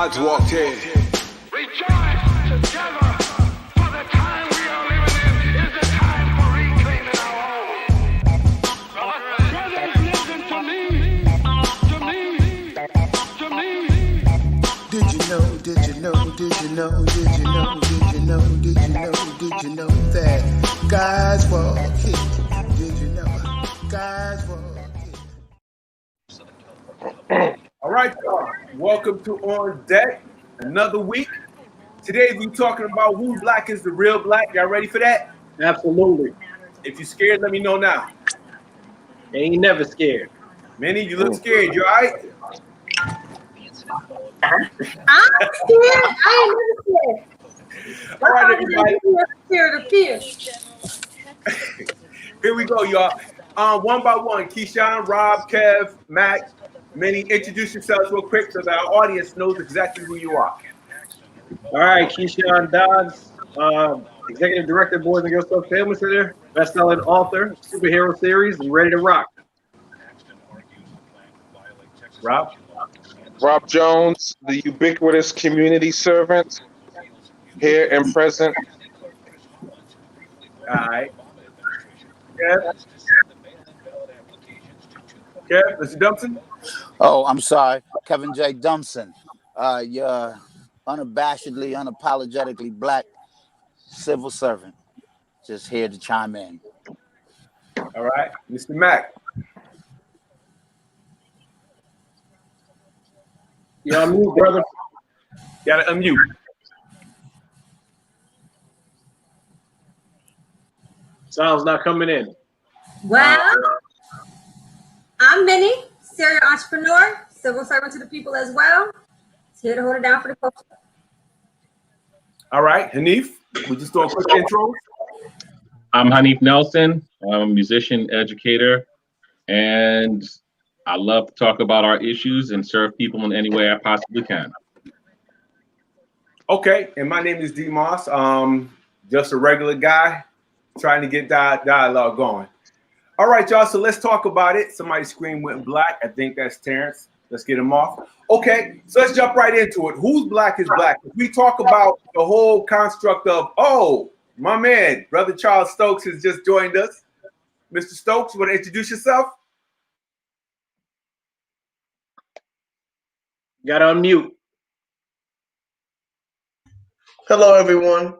gods walked in. Rejoice together, for the time we are living in is the time for reclaiming our home. Brothers, listen to me, to me, to me. Did you know, did you know, did you know, did you know, did you know, did you know, did you know that guys walk here? Did you know guys walk here? All right, y'all. Welcome to On Deck. Another week. Today we're talking about who black is the real black. Y'all ready for that? Absolutely. If you're scared, let me know now. Ain't never scared. Manny, you look scared. You all right? I'm scared. I ain't never scared. All right, everybody. Scared of fear. Here we go, y'all. One by one, Keyshawn, Rob, Kev, Mac, Manny, introduce yourselves real quick so that our audience knows exactly who you are. All right, Keyshawn Dodds, Executive Director, Boys and Girls Club Family Center, best-selling author, superhero series, and ready to rock. Rob? Rob Jones, the ubiquitous community servant, here and present. All right. Kev? Kev, Mr. Dumpson? Oh, I'm sorry. Kevin J. Dumpson. You're unabashedly, unapologetically black civil servant. Just here to chime in. All right. Mr. Mac? You're on mute, brother. Gotta unmute. Sound's not coming in. Well, I'm Minnie, serial entrepreneur, civil servant to the people as well. It's here to hold it down for the culture. All right. Hanif, we just do a quick intro. I'm Hanif Nelson. I'm a musician, educator, and I love to talk about our issues and serve people in any way I possibly can. Okay, and my name is D.Moss. Just a regular guy trying to get dialogue going. All right, y'all, so let's talk about it. Somebody screamed went black. I think that's Terrence. Let's get him off. Okay, so let's jump right into it. Who's black is black? If we talk about the whole construct of, oh, my man, Brother Charles Stokes has just joined us. Mr. Stokes, you want to introduce yourself? You gotta unmute. Hello, everyone.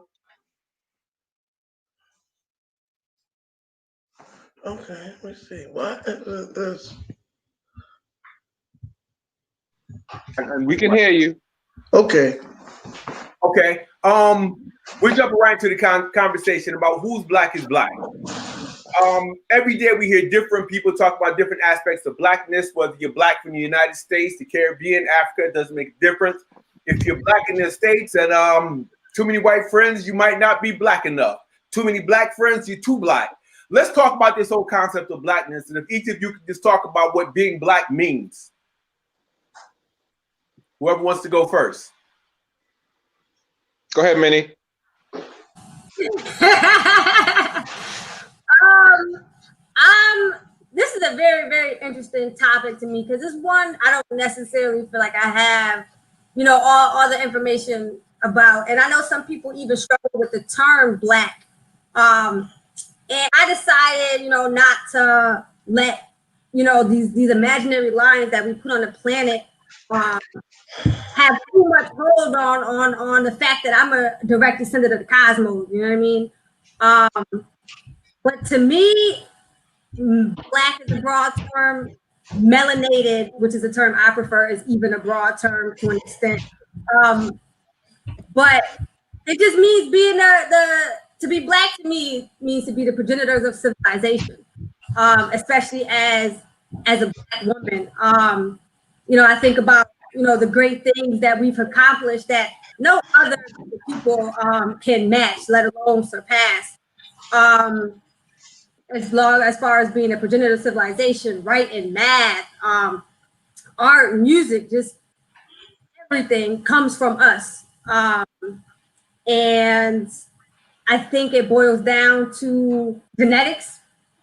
Okay, let's see. What is this? We can hear you. Okay. Okay. We're jumping right into the conversation about who's black is black. Every day we hear different people talk about different aspects of blackness, whether you're black from the United States, the Caribbean, Africa, it doesn't make a difference. If you're black in the States and too many white friends, you might not be black enough. Too many black friends, you're too black. Let's talk about this whole concept of blackness, and if each of you could just talk about what being black means. Whoever wants to go first. Go ahead, Minnie. This is a very, very interesting topic to me because it's one I don't necessarily feel like I have, all the information about. And I know some people even struggle with the term black. And I decided, not to let, these imaginary lines that we put on the planet have too much hold on the fact that I'm a direct descendant of the cosmos. You know what I mean? But to me, black is a broad term. Melanated, which is a term I prefer, is even a broad term to an extent. But it just means being to be black to me means to be the progenitors of civilization, especially as a black woman. I think about the great things that we've accomplished that no other people can match, let alone surpass. As far as being a progenitor of civilization, writing, math, art, music, just everything comes from us. And I think it boils down to genetics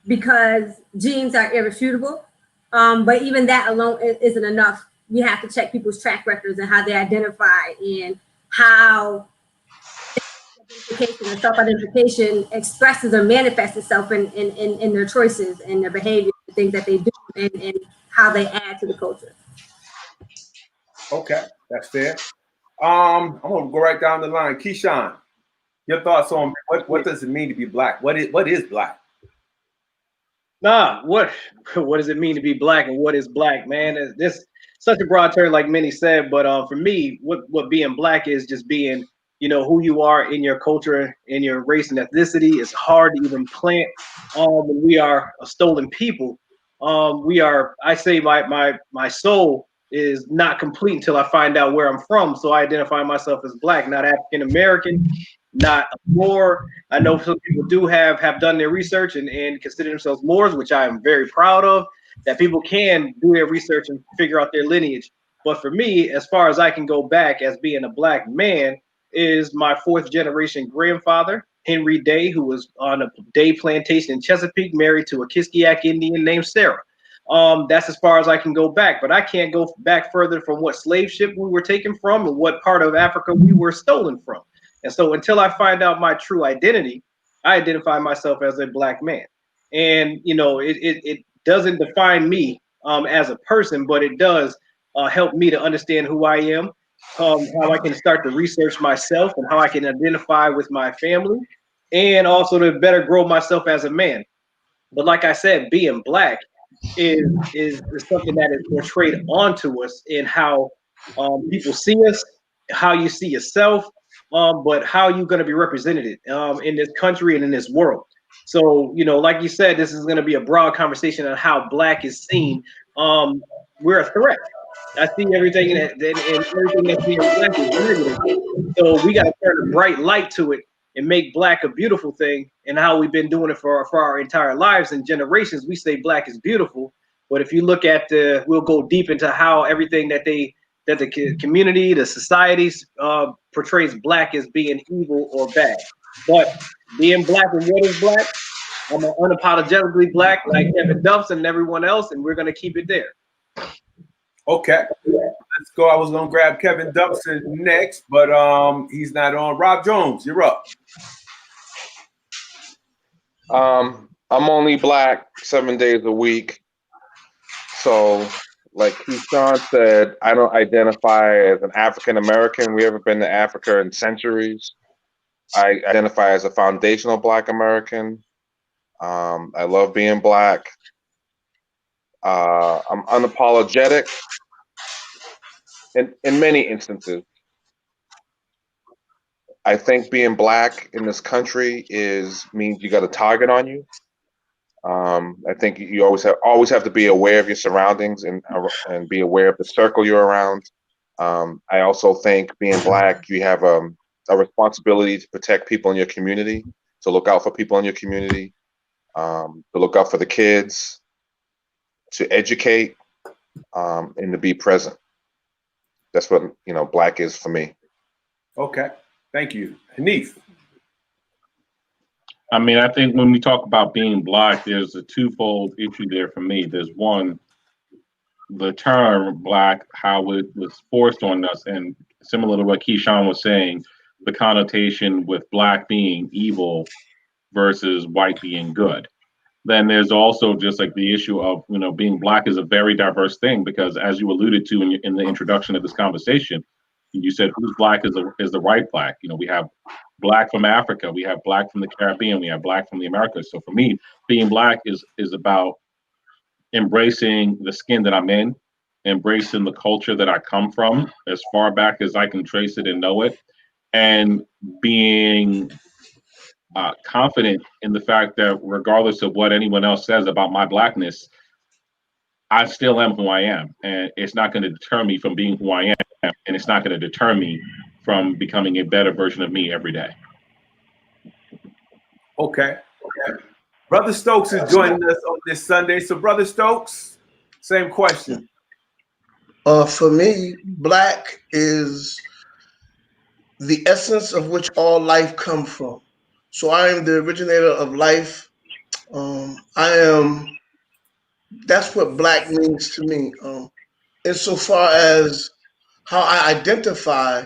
because genes are irrefutable. But even that alone isn't enough we have to check people's track records and how they identify and how identification or self-identification expresses or manifests itself in their choices and their behavior, the things that they do, and how they add to the culture. Okay, that's fair. I'm gonna go right down the line. Keyshawn, your thoughts on what does it mean to be black? What is black? Nah, what does it mean to be black, and what is black, man? This such a broad term, like many said, but for me, what being black is just being, who you are in your culture, in your race and ethnicity. It's hard to even plant when we are a stolen people. I say my soul is not complete until I find out where I'm from. So I identify myself as black, not African American, not more. I know some people do have done their research and consider themselves Moors, which I am very proud of, that people can do their research and figure out their lineage. But for me, as far as I can go back as being a black man, is my fourth generation grandfather, Henry Day, who was on a Day plantation in Chesapeake, married to a Kiskiak Indian named Sarah. That's as far as I can go back, but I can't go back further from what slave ship we were taken from and what part of Africa we were stolen from. And so until I find out my true identity, I identify myself as a black man. And, it doesn't define me as a person, but it does help me to understand who I am, how I can start to research myself and how I can identify with my family, and also to better grow myself as a man. But like I said, being black is something that is portrayed onto us in how people see us, how you see yourself, but how you're going to be represented in this country and in this world. So, like you said, this is going to be a broad conversation on how black is seen. We're a threat. I see everything and everything that's being black is negative. So we got to turn a bright light to it and make black a beautiful thing. And how we've been doing it for our entire lives and generations. We say black is beautiful, but if you look at we'll go deep into how everything that the community, the societies portrays black as being evil or bad. But being black and what is black, I'm unapologetically black, like Kevin Duffs and everyone else, and we're gonna keep it there. Okay, let's go. I was gonna grab Kevin Dumpson next, but he's not on. Rob Jones, you're up. I'm only black 7 days a week. So, like Keyshawn said, I don't identify as an African American. We haven't been to Africa in centuries. I identify as a foundational Black American. I love being black. I'm unapologetic in many instances. I think being black in this country means you got a target on you. I think you always have to be aware of your surroundings and be aware of the circle you're around. I also think being black, you have a responsibility to protect people in your community, to look out for people in your community, to look out for the kids, to educate, and to be present. That's what black is for me. Okay, thank you, Hanif. I mean, I think when we talk about being black, there's a twofold issue there for me. There's one, the term black, how it was forced on us, and similar to what Keyshawn was saying, the connotation with black being evil versus white being good. Then there's also just like the issue of, being black is a very diverse thing, because as you alluded to in the introduction of this conversation, you said who's black is the right black. We have black from Africa, we have black from the Caribbean, we have black from the Americas. So for me, being black is about embracing the skin that I'm in, embracing the culture that I come from as far back as I can trace it and know it, and being confident in the fact that regardless of what anyone else says about my blackness, I still am who I am, and it's not going to deter me from being who I am, and it's not going to deter me from becoming a better version of me every day. Okay. Brother Stokes is joining us on this Sunday. So, Brother Stokes, same question. For me, black is the essence of which all life comes from. So I am the originator of life. That's what black means to me. insofar as how I identify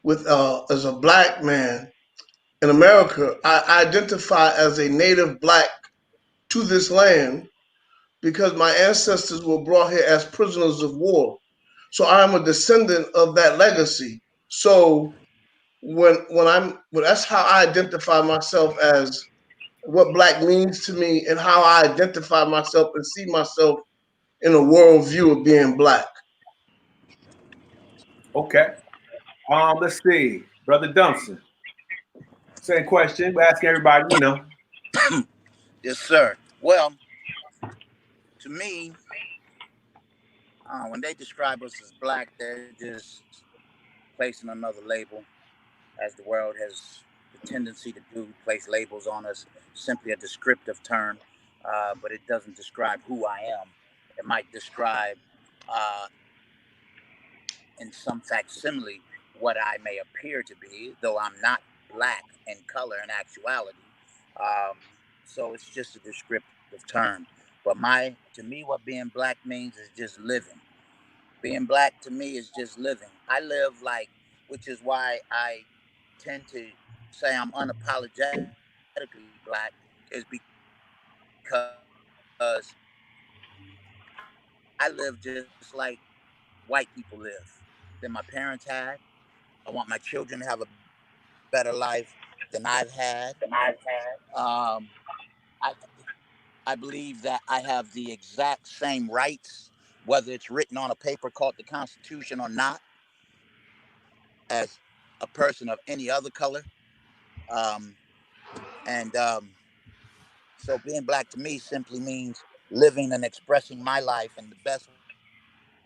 with as a black man in America. I identify as a native black to this land because my ancestors were brought here as prisoners of war. So I am a descendant of that legacy. So that's how I identify myself as what black means to me and how I identify myself and see myself in a worldview of being black. Okay. Let's see, Brother Dumpson. Same question. We're asking everybody. Yes, sir. Well, to me, when they describe us as black, they're just placing another label, as the world has the tendency to do, place labels on us, simply a descriptive term, but it doesn't describe who I am. It might describe, in some facsimile, what I may appear to be, though I'm not black in color in actuality. Um, so it's just a descriptive term. But to me, what being black means is just living. Being black to me is just living. I live like, which is why I tend to say I'm unapologetically black, is because I live just like white people live, than my parents had. I want my children to have a better life than I've had. Um, I, I believe that I have the exact same rights, whether it's written on a paper called the Constitution or not, as a person of any other color. Um, and so being black to me simply means living and expressing my life in the best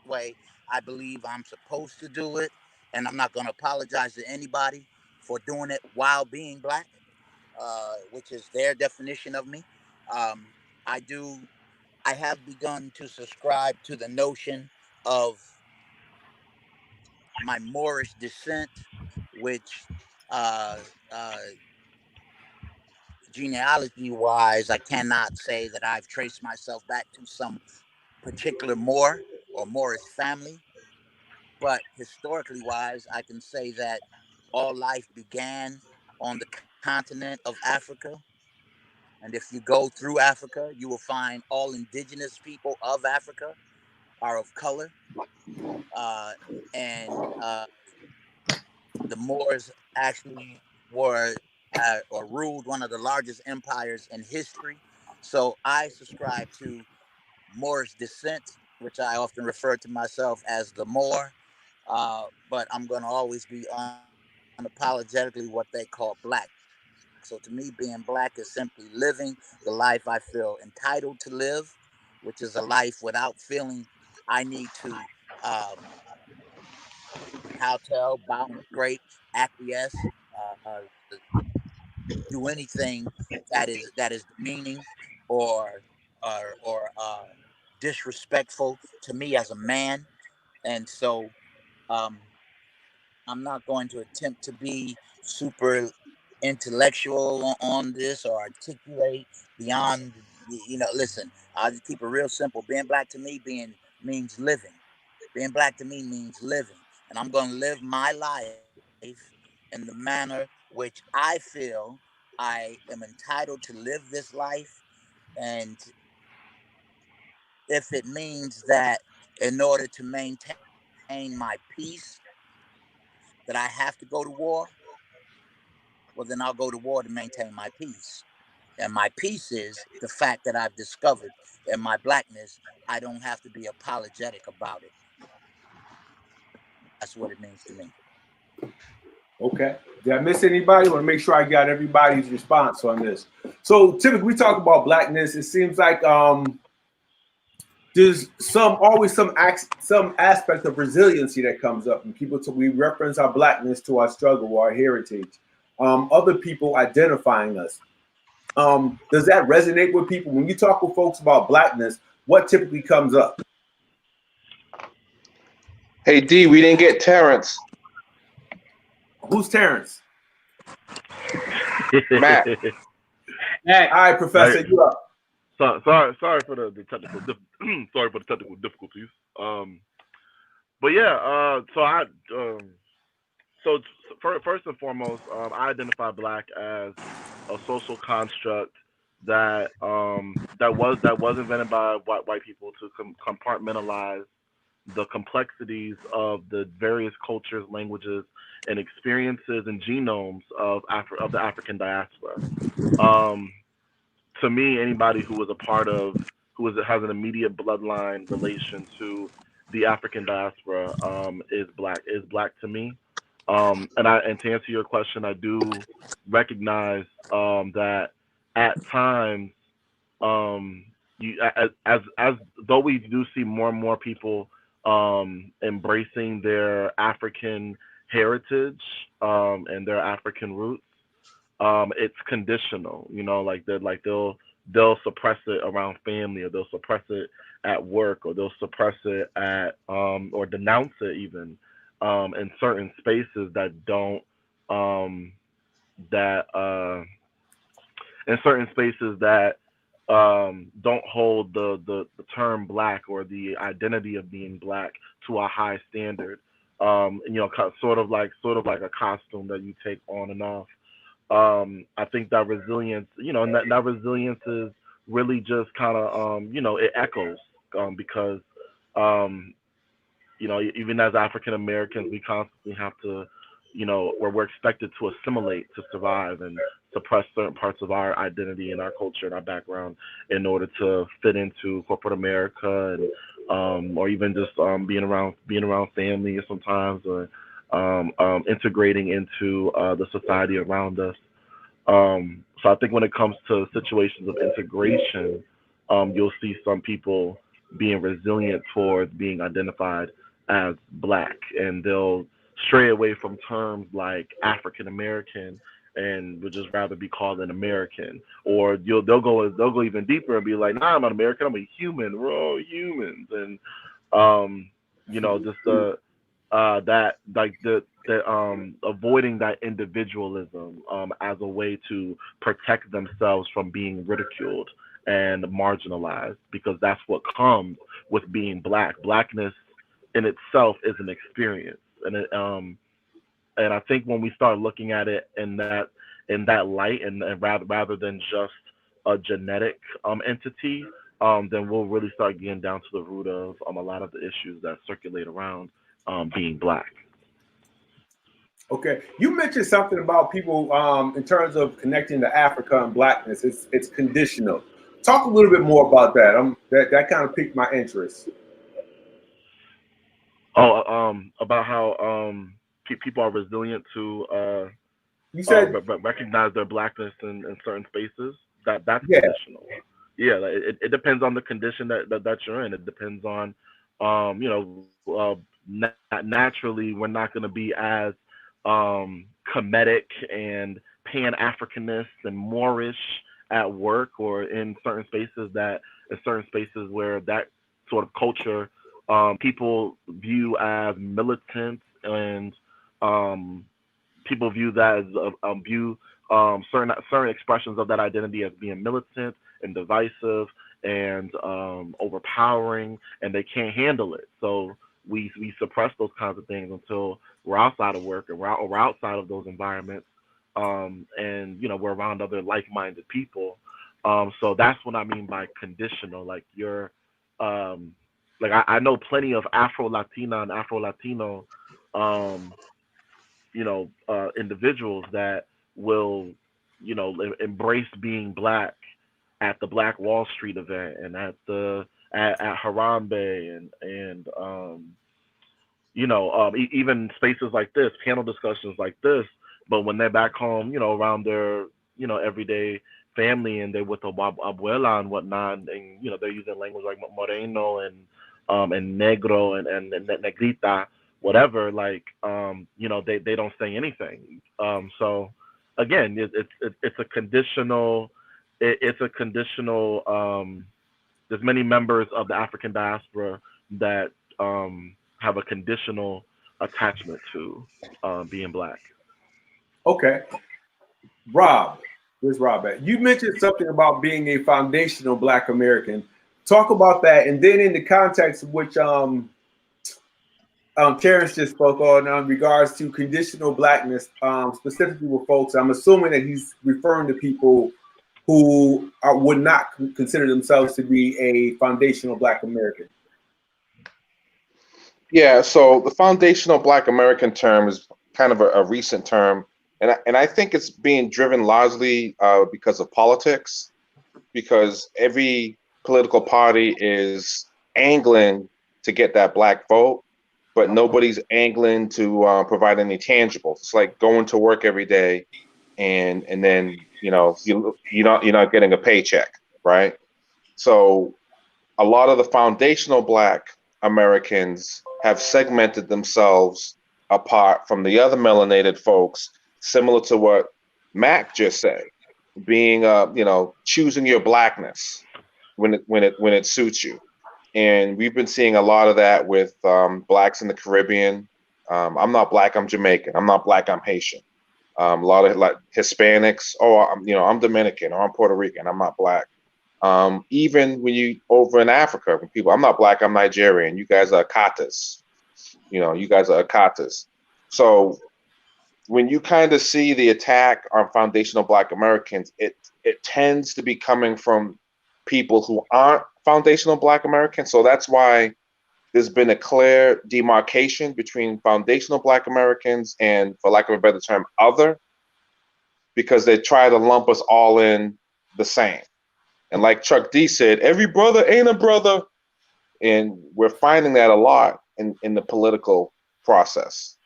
way I believe I'm supposed to do it. And I'm not going to apologize to anybody for doing it while being black, which is their definition of me. Um, I do. I have begun to subscribe to the notion of my Moorish descent, which uh, uh, genealogy wise, I cannot say that I've traced myself back to some particular Moor or Moorish family, but historically wise, I can say that all life began on the continent of Africa. And if you go through Africa, you will find all indigenous people of Africa are of color. Uh, and the Moors actually were or ruled one of the largest empires in history. So I subscribe to Moorish descent, which I often refer to myself as the Moor. But I'm going to always be unapologetically what they call black. So to me, being black is simply living the life I feel entitled to live, which is a life without feeling I need to kowtow, bow and scrape, acquiesce, do anything that is demeaning or or disrespectful to me as a man. And so um, I'm not going to attempt to be super intellectual on this or articulate beyond. Listen, I'll just keep it real simple. Being black to me being means living. Being black to me means living, and I'm going to live my life in the manner which I feel I am entitled to live this life. And if it means that in order to maintain my peace, that I have to go to war, well, then I'll go to war to maintain my peace. And my peace is the fact that I've discovered in my blackness, I don't have to be apologetic about it. That's what it means to me. Okay. Did I miss anybody? I want to make sure I got everybody's response on this. So typically we talk about blackness. It seems like there's some aspect of resiliency that comes up, and we reference our blackness to our struggle or our heritage. Other people identifying us. Does that resonate with people when you talk with folks about blackness? What typically comes up? Hey D, we didn't get Terrence. Who's Terrence? Matt. All right, Professor, you up. Sorry for the technical sorry for the technical difficulties. But yeah, so first and foremost, I identify black as a social construct that was invented by white people to compartmentalize the complexities of the various cultures, languages, and experiences and genomes of of the African diaspora. Um, to me, anybody who was a part of has an immediate bloodline relation to the African diaspora is black to me. And to answer your question, I do recognize that at times as though we do see more and more people embracing their African heritage and their African roots, it's conditional. You know, they'll suppress it around family, or they'll suppress it at work, or they'll suppress it at or denounce it even in certain spaces that don't that in certain spaces that don't hold the term black or the identity of being black to a high standard. And, you know, sort of like a costume that you take on and off. I think that resilience, you know, and that resilience is really just kind of, you know, it echoes because, you know, even as African Americans, we constantly have to, you know, where we're expected to assimilate to survive and suppress certain parts of our identity and our culture and our background in order to fit into corporate America and or even just being around family sometimes, or integrating into the society around us. So I think when it comes to situations of integration, you'll see some people being resilient towards being identified as black, and they'll stray away from terms like African American and would just rather be called an American. Or they'll go even deeper and be like, nah, I'm not American, I'm a human. We're all humans. And you know, just that like the avoiding that individualism as a way to protect themselves from being ridiculed and marginalized, because that's what comes with being black. Blackness in itself is an experience, and and I think when we start looking at it in that light, and rather than just a genetic entity, then we'll really start getting down to the root of a lot of the issues that circulate around being black. Okay, you mentioned something about people in terms of connecting to Africa and blackness. It's conditional. Talk a little bit more about that. That kind of piqued my interest. Oh, about how people are resilient to You said, recognize their blackness in certain spaces. That's yeah. conditional. Yeah, like, it depends on the condition that you're in. It depends on, you know, naturally we're not going to be as Kemetic and Pan Africanist and Moorish at work, or in certain spaces where that sort of culture people view as militant, and people view that as view certain expressions of that identity as being militant and divisive and overpowering, and they can't handle it. So we suppress those kinds of things until we're outside of work, and we're outside of those environments, and you know, we're around other like-minded people. So that's what I mean by conditional. Like like I know plenty of Afro Latina and Afro Latino um, you know, individuals that will, you know, embrace being black at the Black Wall Street event, and at Harambe, and you know, even spaces like this, panel discussions like this. But when they're back home, you know, around their, you know, everyday family, and they're with abuela and whatnot, and you know, they're using language like moreno and negro and negrita, whatever. Like, you know, they don't say anything. So again, it's a conditional. It's a conditional. There's many members of the African diaspora that have a conditional attachment to being black. Okay, Rob, where's Rob at? You mentioned something about being a foundational Black American. Talk about that, and then in the context of which Terrence just spoke on regards to conditional blackness, specifically with folks. I'm assuming that he's referring to people who would not consider themselves to be a foundational Black American. Yeah, so the foundational Black American term is kind of a recent term, and I think it's being driven largely because of politics, because every political party is angling to get that Black vote, but nobody's angling to provide any tangibles. It's like going to work every day, and then you're not getting a paycheck, right? So a lot of the foundational Black Americans have segmented themselves apart from the other melanated folks, similar to what Mac just said, being choosing your Blackness when it suits you. And we've been seeing a lot of that with Blacks in the Caribbean. I'm not Black, I'm Jamaican. I'm not Black, I'm Haitian. A lot of like Hispanics. Oh, I'm Dominican or I'm Puerto Rican. I'm not Black. Even when you over in Africa, when people, I'm not Black, I'm Nigerian. You guys are Akatas. You guys are Akatas. So when you kind of see the attack on foundational Black Americans, it tends to be coming from people who aren't foundational Black Americans. So that's why there's been a clear demarcation between foundational Black Americans and, for lack of a better term, other, because they try to lump us all in the same. And like Chuck D said, every brother ain't a brother. And we're finding that a lot in the political process,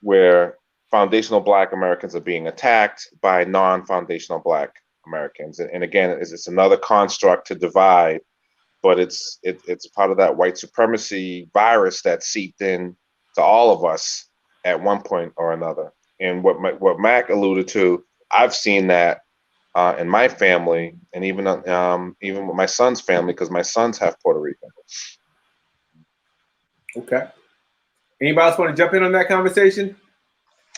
where foundational Black Americans are being attacked by non-foundational Black Americans. And again, it's another construct to divide, but it's part of that white supremacy virus that seeped in to all of us at one point or another. And what Mac alluded to, I've seen that in my family, and even with my son's family, because my son's half Puerto Rican. Okay. Anybody else want to jump in on that conversation?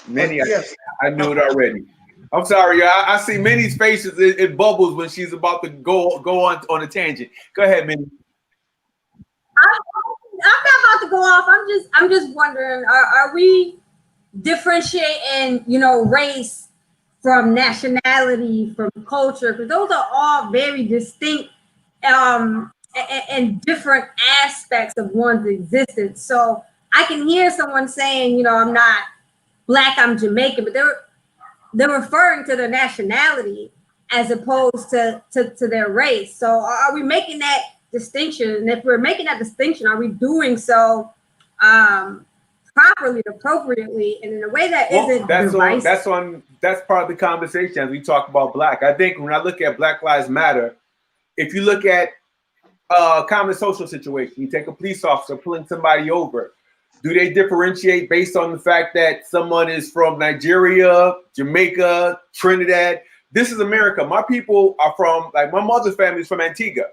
Minnie, Yes. I knew it already. I'm sorry, I see Minnie's faces. It bubbles when she's about to go on a tangent. Go ahead, Minnie. I'm not about to go off. I'm just wondering, are we differentiating, race from nationality, from culture? Because those are all very distinct and different aspects of one's existence. So I can hear someone saying, I'm not Black, I'm Jamaican, but they're referring to their nationality as opposed to their race. So are we making that distinction? And if we're making that distinction, are we doing so properly, appropriately, and in a way that isn't divisive? That's part of the conversation as we talk about Black. I think when I look at Black Lives Matter, if you look at a common social situation, you take a police officer pulling somebody over, do they differentiate based on the fact that someone is from Nigeria, Jamaica, Trinidad? This is America. My people are from, like, my mother's family is from Antigua.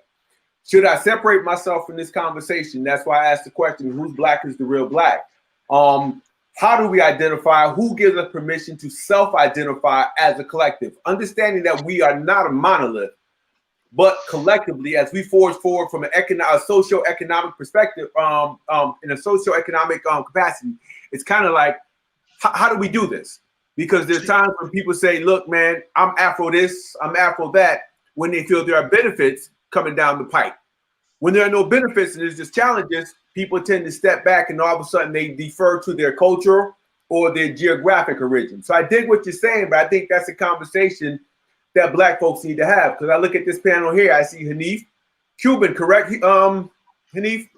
Should I separate myself from this conversation? That's why I asked the question, who's Black is the real Black? How do we identify? Who gives us permission to self-identify as a collective? Understanding that we are not a monolith, but collectively, as we forge forward from a socio-economic perspective, in a socio-economic capacity, it's kind of like, how do we do this? Because there's times when people say, look, man, I'm Afro this, I'm Afro that, when they feel there are benefits coming down the pipe. When there are no benefits and there's just challenges, people tend to step back and all of a sudden they defer to their culture or their geographic origin. So I dig what you're saying, but I think that's a conversation that Black folks need to have. Because I look at this panel here, I see Hanif, Cuban, correct? Hanif?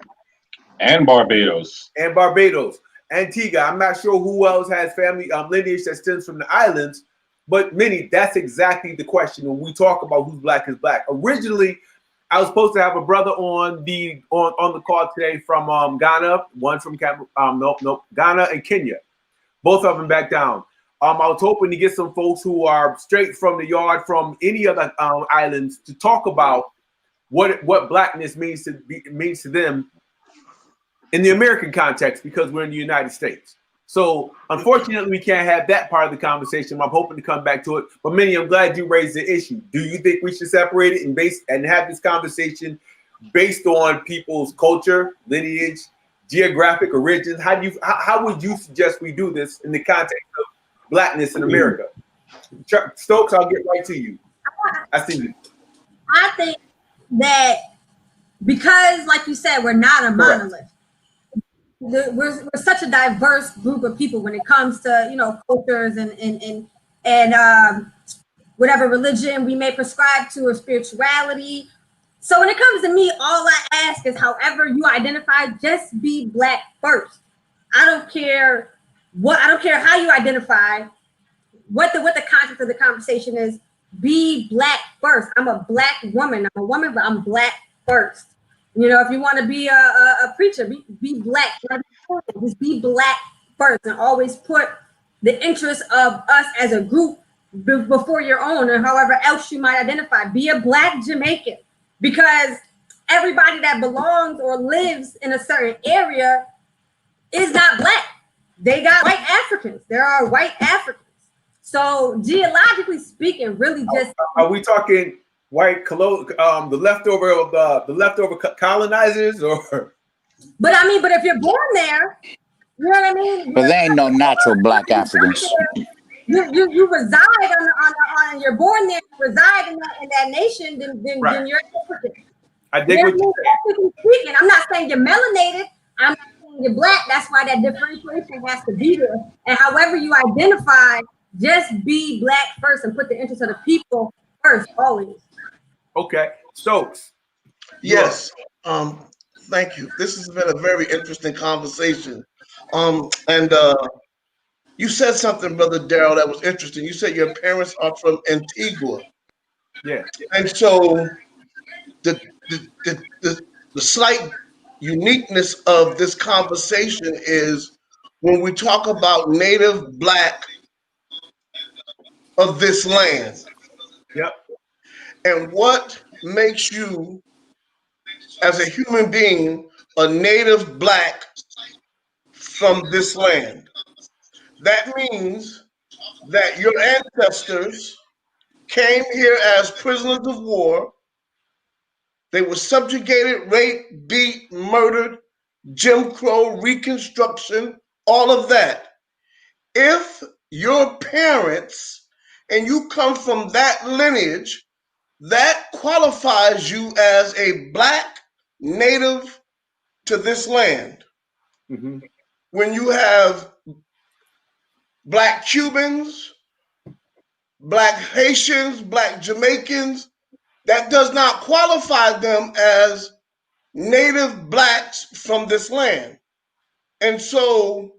And Barbados. And Barbados. Antigua. I'm not sure who else has family lineage that stems from the islands, but Minnie, that's exactly the question when we talk about who's Black is Black. Originally, I was supposed to have a brother on the call today from Ghana, one from Ghana and Kenya. Both of them back down. I was hoping to get some folks who are straight from the yard from any other islands to talk about what Blackness means to them in the American context, because we're in the United States. So unfortunately, we can't have that part of the conversation. I'm hoping to come back to it. But Minnie, I'm glad you raised the issue. Do you think we should separate it and have this conversation based on people's culture, lineage, geographic origins? How would you suggest we do this in the context of blackness in America? Stokes, I'll get right to you. I see you. I think that because, like you said, we're not a monolith. We're such a diverse group of people when it comes to cultures and whatever religion we may prescribe to or spirituality. So when it comes to me, all I ask is, however you identify, just be black first. I don't care how you identify, what the context of the conversation is. Be black first. I'm a black woman. I'm a woman, but I'm black first. If you want to be a preacher, be black. Just be black first, and always put the interests of us as a group before your own, or however else you might identify. Be a black Jamaican, because everybody that belongs or lives in a certain area is not black. They got white Africans. There are white Africans. So geologically speaking, really just are we talking white the leftover colonizers, or? But if you're born there, you know what I mean. But there ain't no natural black Africans. You reside on you're born there, you reside in that nation, then you're African. I dig what you're saying. I'm not saying you're melanated. I'm not saying you're black. That's why that differentiation has to be there. And however you identify, just be black first and put the interest of the people first, always. Okay. Stokes. Yes. Thank you. This has been a very interesting conversation. And you said something, Brother Daryl, that was interesting. You said your parents are from Antigua. Yeah. And so the slight uniqueness of this conversation is when we talk about native black of this land. Yep. And what makes you, as a human being, a native black from this land? That means that your ancestors came here as prisoners of war. They were subjugated, raped, beat, murdered, Jim Crow, Reconstruction, all of that. If your parents and you come from that lineage, that qualifies you as a black native to this land. Mm-hmm. When you have black Cubans, black Haitians, black Jamaicans, that does not qualify them as native blacks from this land. And so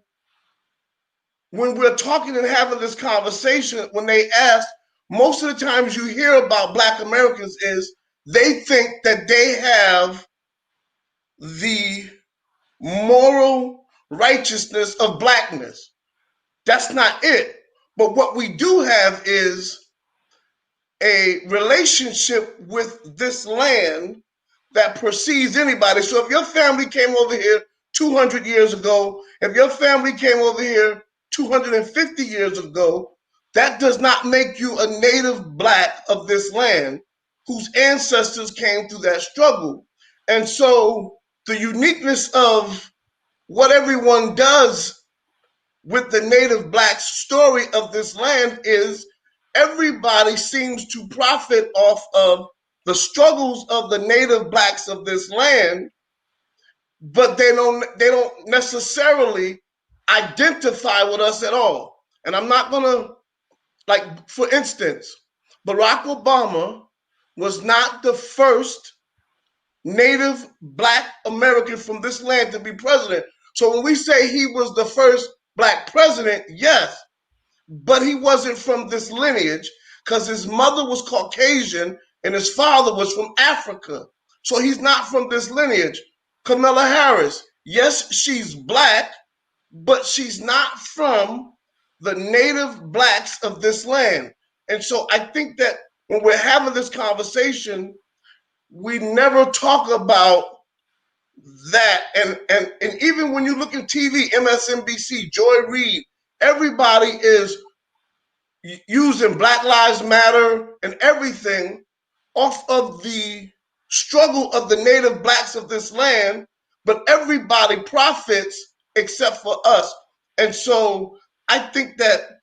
when we're talking and having this conversation, when they ask, most of the times you hear about black Americans is they think that they have the moral righteousness of blackness. That's not it. But what we do have is a relationship with this land that precedes anybody. So if your family came over here 200 years ago, if your family came over here 250 years ago, that does not make you a native black of this land whose ancestors came through that struggle. And so the uniqueness of what everyone does with the native black story of this land is everybody seems to profit off of the struggles of the native blacks of this land, but they don't necessarily identify with us at all. And I'm not gonna, like, for instance, Barack Obama was not the first native black American from this land to be president. So when we say he was the first black president, yes, but he wasn't from this lineage because his mother was Caucasian and his father was from Africa. So he's not from this lineage. Kamala Harris, yes, she's black, but she's not from the native blacks of this land. And so I think that when we're having this conversation, we never talk about that. And even when you look at TV, MSNBC, Joy Reid, everybody is using Black Lives Matter and everything off of the struggle of the native blacks of this land, but everybody profits except for us. And so I think that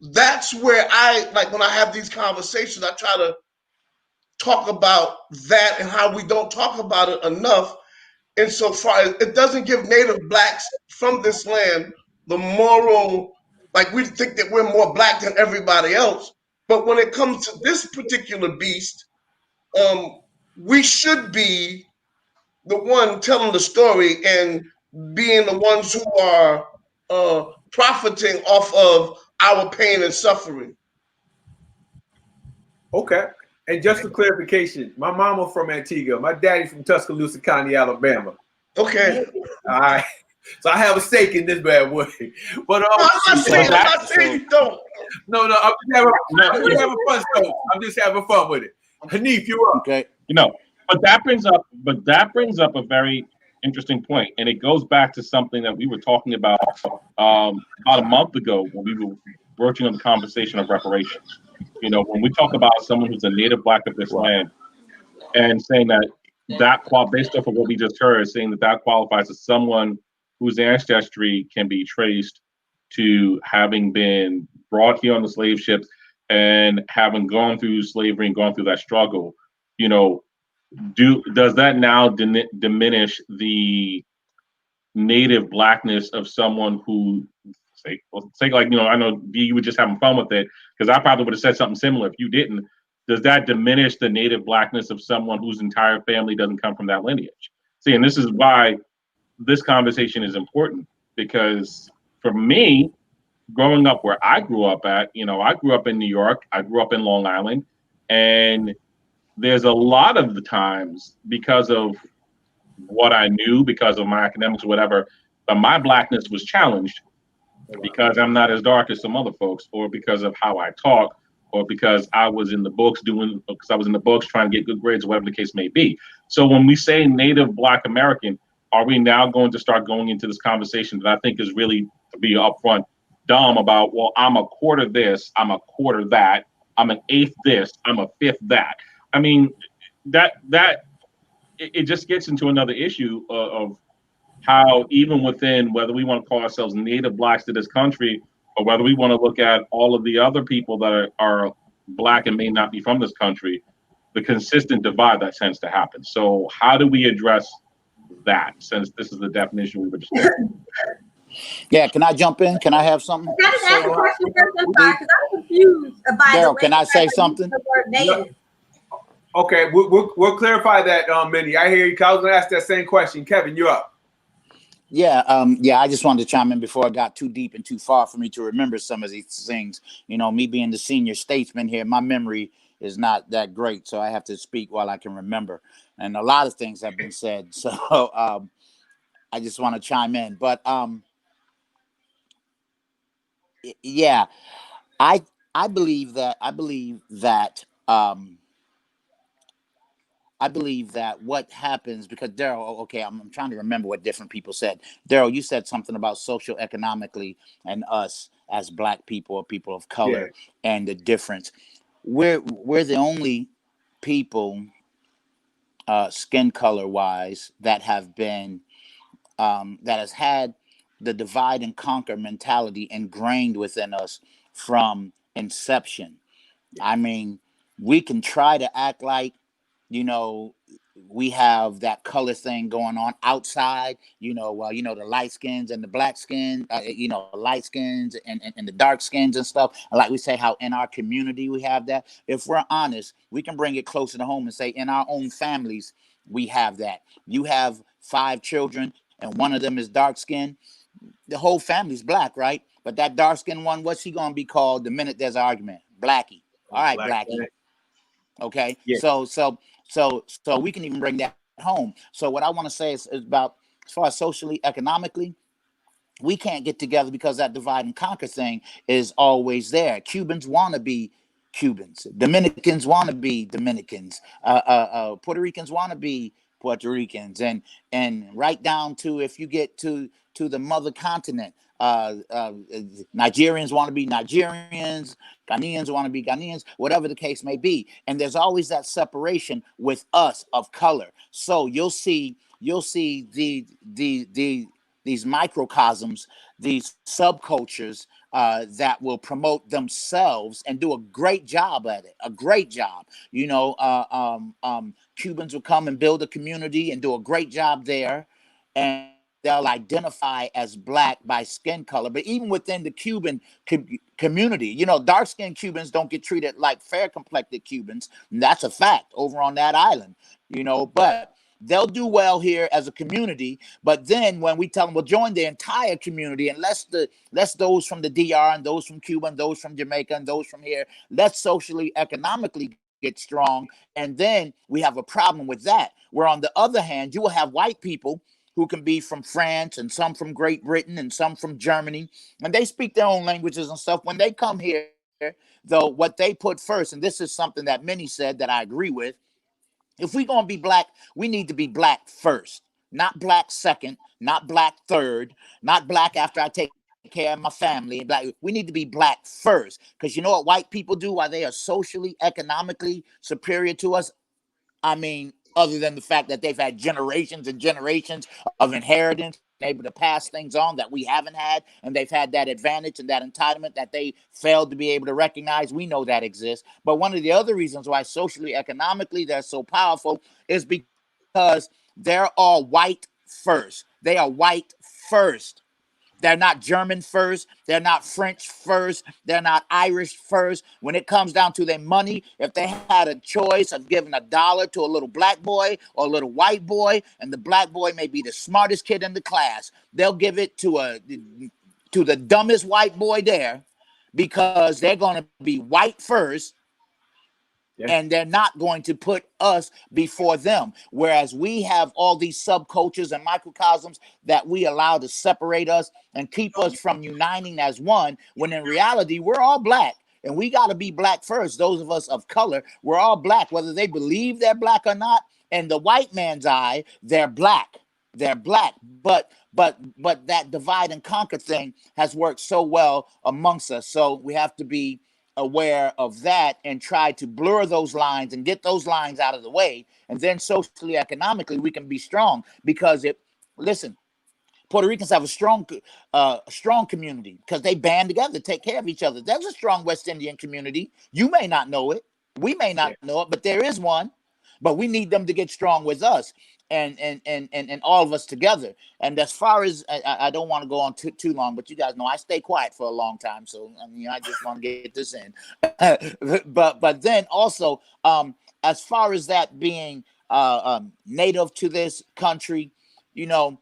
that's where I like when I have these conversations, I try to talk about that and how we don't talk about it enough. Insofar as it doesn't give Native blacks from this land the moral, like we think that we're more black than everybody else. But when it comes to this particular beast, um, we should be the one telling the story and being the ones who are profiting off of our pain and suffering. Okay. And just for clarification, my mama from Antigua, my daddy from Tuscaloosa County, Alabama. Okay. All right. So I have a stake in this bad boy. But I'm not saying you don't. No, I'm just having fun. So I'm just having fun with it. Hanif, you up? Okay. But that brings up a very interesting point, and it goes back to something that we were talking about a month ago when we were broaching on the conversation of reparations. When we talk about someone who's a native black of this land, and saying that based off of what we just heard, saying that qualifies as someone whose ancestry can be traced to having been brought here on the slave ships and having gone through slavery and gone through that struggle. Does that now diminish the native blackness of someone who say like, I know D, you were just having fun with it because I probably would have said something similar if you didn't. Does that diminish the native blackness of someone whose entire family doesn't come from that lineage? See, and this is why this conversation is important, because for me, growing up where I grew up at, I grew up in New York, I grew up in Long Island, and there's a lot of the times, because of what I knew, because of my academics or whatever, but my blackness was challenged because I'm not as dark as some other folks, or because of how I talk, or because I was in the books trying to get good grades, or whatever the case may be. So when we say Native Black American, are we now going to start going into this conversation that I think is really, to be upfront, dumb about, well, I'm a quarter this, I'm a quarter that, I'm an eighth this, I'm a fifth that. I mean, it just gets into another issue of how, even within, whether we want to call ourselves native blacks to this country, or whether we want to look at all of the other people that are black and may not be from this country, the consistent divide that tends to happen. So how do we address that, since this is the definition we were discussing? Yeah, can I jump in? Can I have something? Can I just ask a question first? I'm sorry, because I'm confused about Daryl, can I say something? the word native. Okay, we'll clarify that, Minnie. I hear you. I was going to ask that same question. Kevin, you're up. Yeah, I just wanted to chime in before I got too deep and too far for me to remember some of these things. Me being the senior statesman here, my memory is not that great, so I have to speak while I can remember. And a lot of things have been said, so I just want to chime in. But yeah, I believe that what happens, because Daryl, okay, I'm trying to remember what different people said. Daryl, you said something about social economically and us as black people or people of color, and the difference. We're the only people, skin color wise, that have been that has had the divide and conquer mentality ingrained within us from inception. I mean, we can try to act like, we have that color thing going on outside, the light skins and the black skin, light skins and the dark skins and stuff. And like we say, how in our community we have that. If we're honest, we can bring it closer to home and say in our own families, we have that. You have 5 children and one of them is dark skinned. The whole family's black, right? But that dark skinned one, what's he going to be called the minute there's an argument? Blackie. All right, Blackie. Okay. Yeah. So we can even bring that home. So what I want to say is about, as far as socially, economically, we can't get together because that divide and conquer thing is always there. Cubans want to be Cubans. Dominicans want to be Dominicans. Puerto Ricans want to be Puerto Ricans, and right down to, if you get to the mother continent, Nigerians want to be Nigerians, Ghanaians want to be Ghanaians, whatever the case may be. And there's always that separation with us of color. So you'll see you'll see these microcosms, these subcultures that will promote themselves and do a great job at it. A great job. You know, Cubans will come and build a community and do a great job there, and they'll identify as black by skin color. But even within the Cuban community, you know, dark-skinned Cubans don't get treated like fair-complected Cubans. And that's a fact over on that island, you know, but they'll do well here as a community. But then when we tell them, well, join the entire community, and let's those from the DR and those from Cuba and those from Jamaica and those from here, let's socially, economically get strong. And then we have a problem with that. Where on the other hand, you will have white people who can be from France and some from Great Britain and some from Germany, and they speak their own languages and stuff. When they come here, though, what they put first, and this is something that many said that I agree with, if we're going to be black, we need to be black first, not black second, not black third, not black after I take care of my family. Black, we need to be black first, because you know what white people do while they are socially, economically superior to us? I mean, other than the fact that they've had generations and generations of inheritance, able to pass things on that we haven't had, and they've had that advantage and that entitlement that they failed to be able to recognize. We know that exists. But one of the other reasons why socially, economically, they're so powerful is because they're all white first. They are white first. They're not German first. They're not French first. They're not Irish first. When it comes down to their money, if they had a choice of giving $1 to a little black boy or a little white boy, and the black boy may be the smartest kid in the class, they'll give it to the dumbest white boy there, because they're going to be white first. Yeah. And they're not going to put us before them. Whereas we have all these subcultures and microcosms that we allow to separate us and keep us from uniting as one, when in reality, we're all black. And we got to be black first. Those of us of color, we're all black, whether they believe they're black or not. In the white man's eye, they're black. They're black. But that divide and conquer thing has worked so well amongst us. So we have to be aware of that and try to blur those lines and get those lines out of the way. And then socially, economically, we can be strong, because listen, Puerto Ricans have a strong community because they band together to take care of each other. There's a strong West Indian community. You may not know it. We may not know it, but there is one. But we need them to get strong with us, and all of us together. And as far as I don't want to go on too long, but you guys know I stay quiet for a long time, so I mean I just want to get this in. but then also, as far as that being native to this country, you know,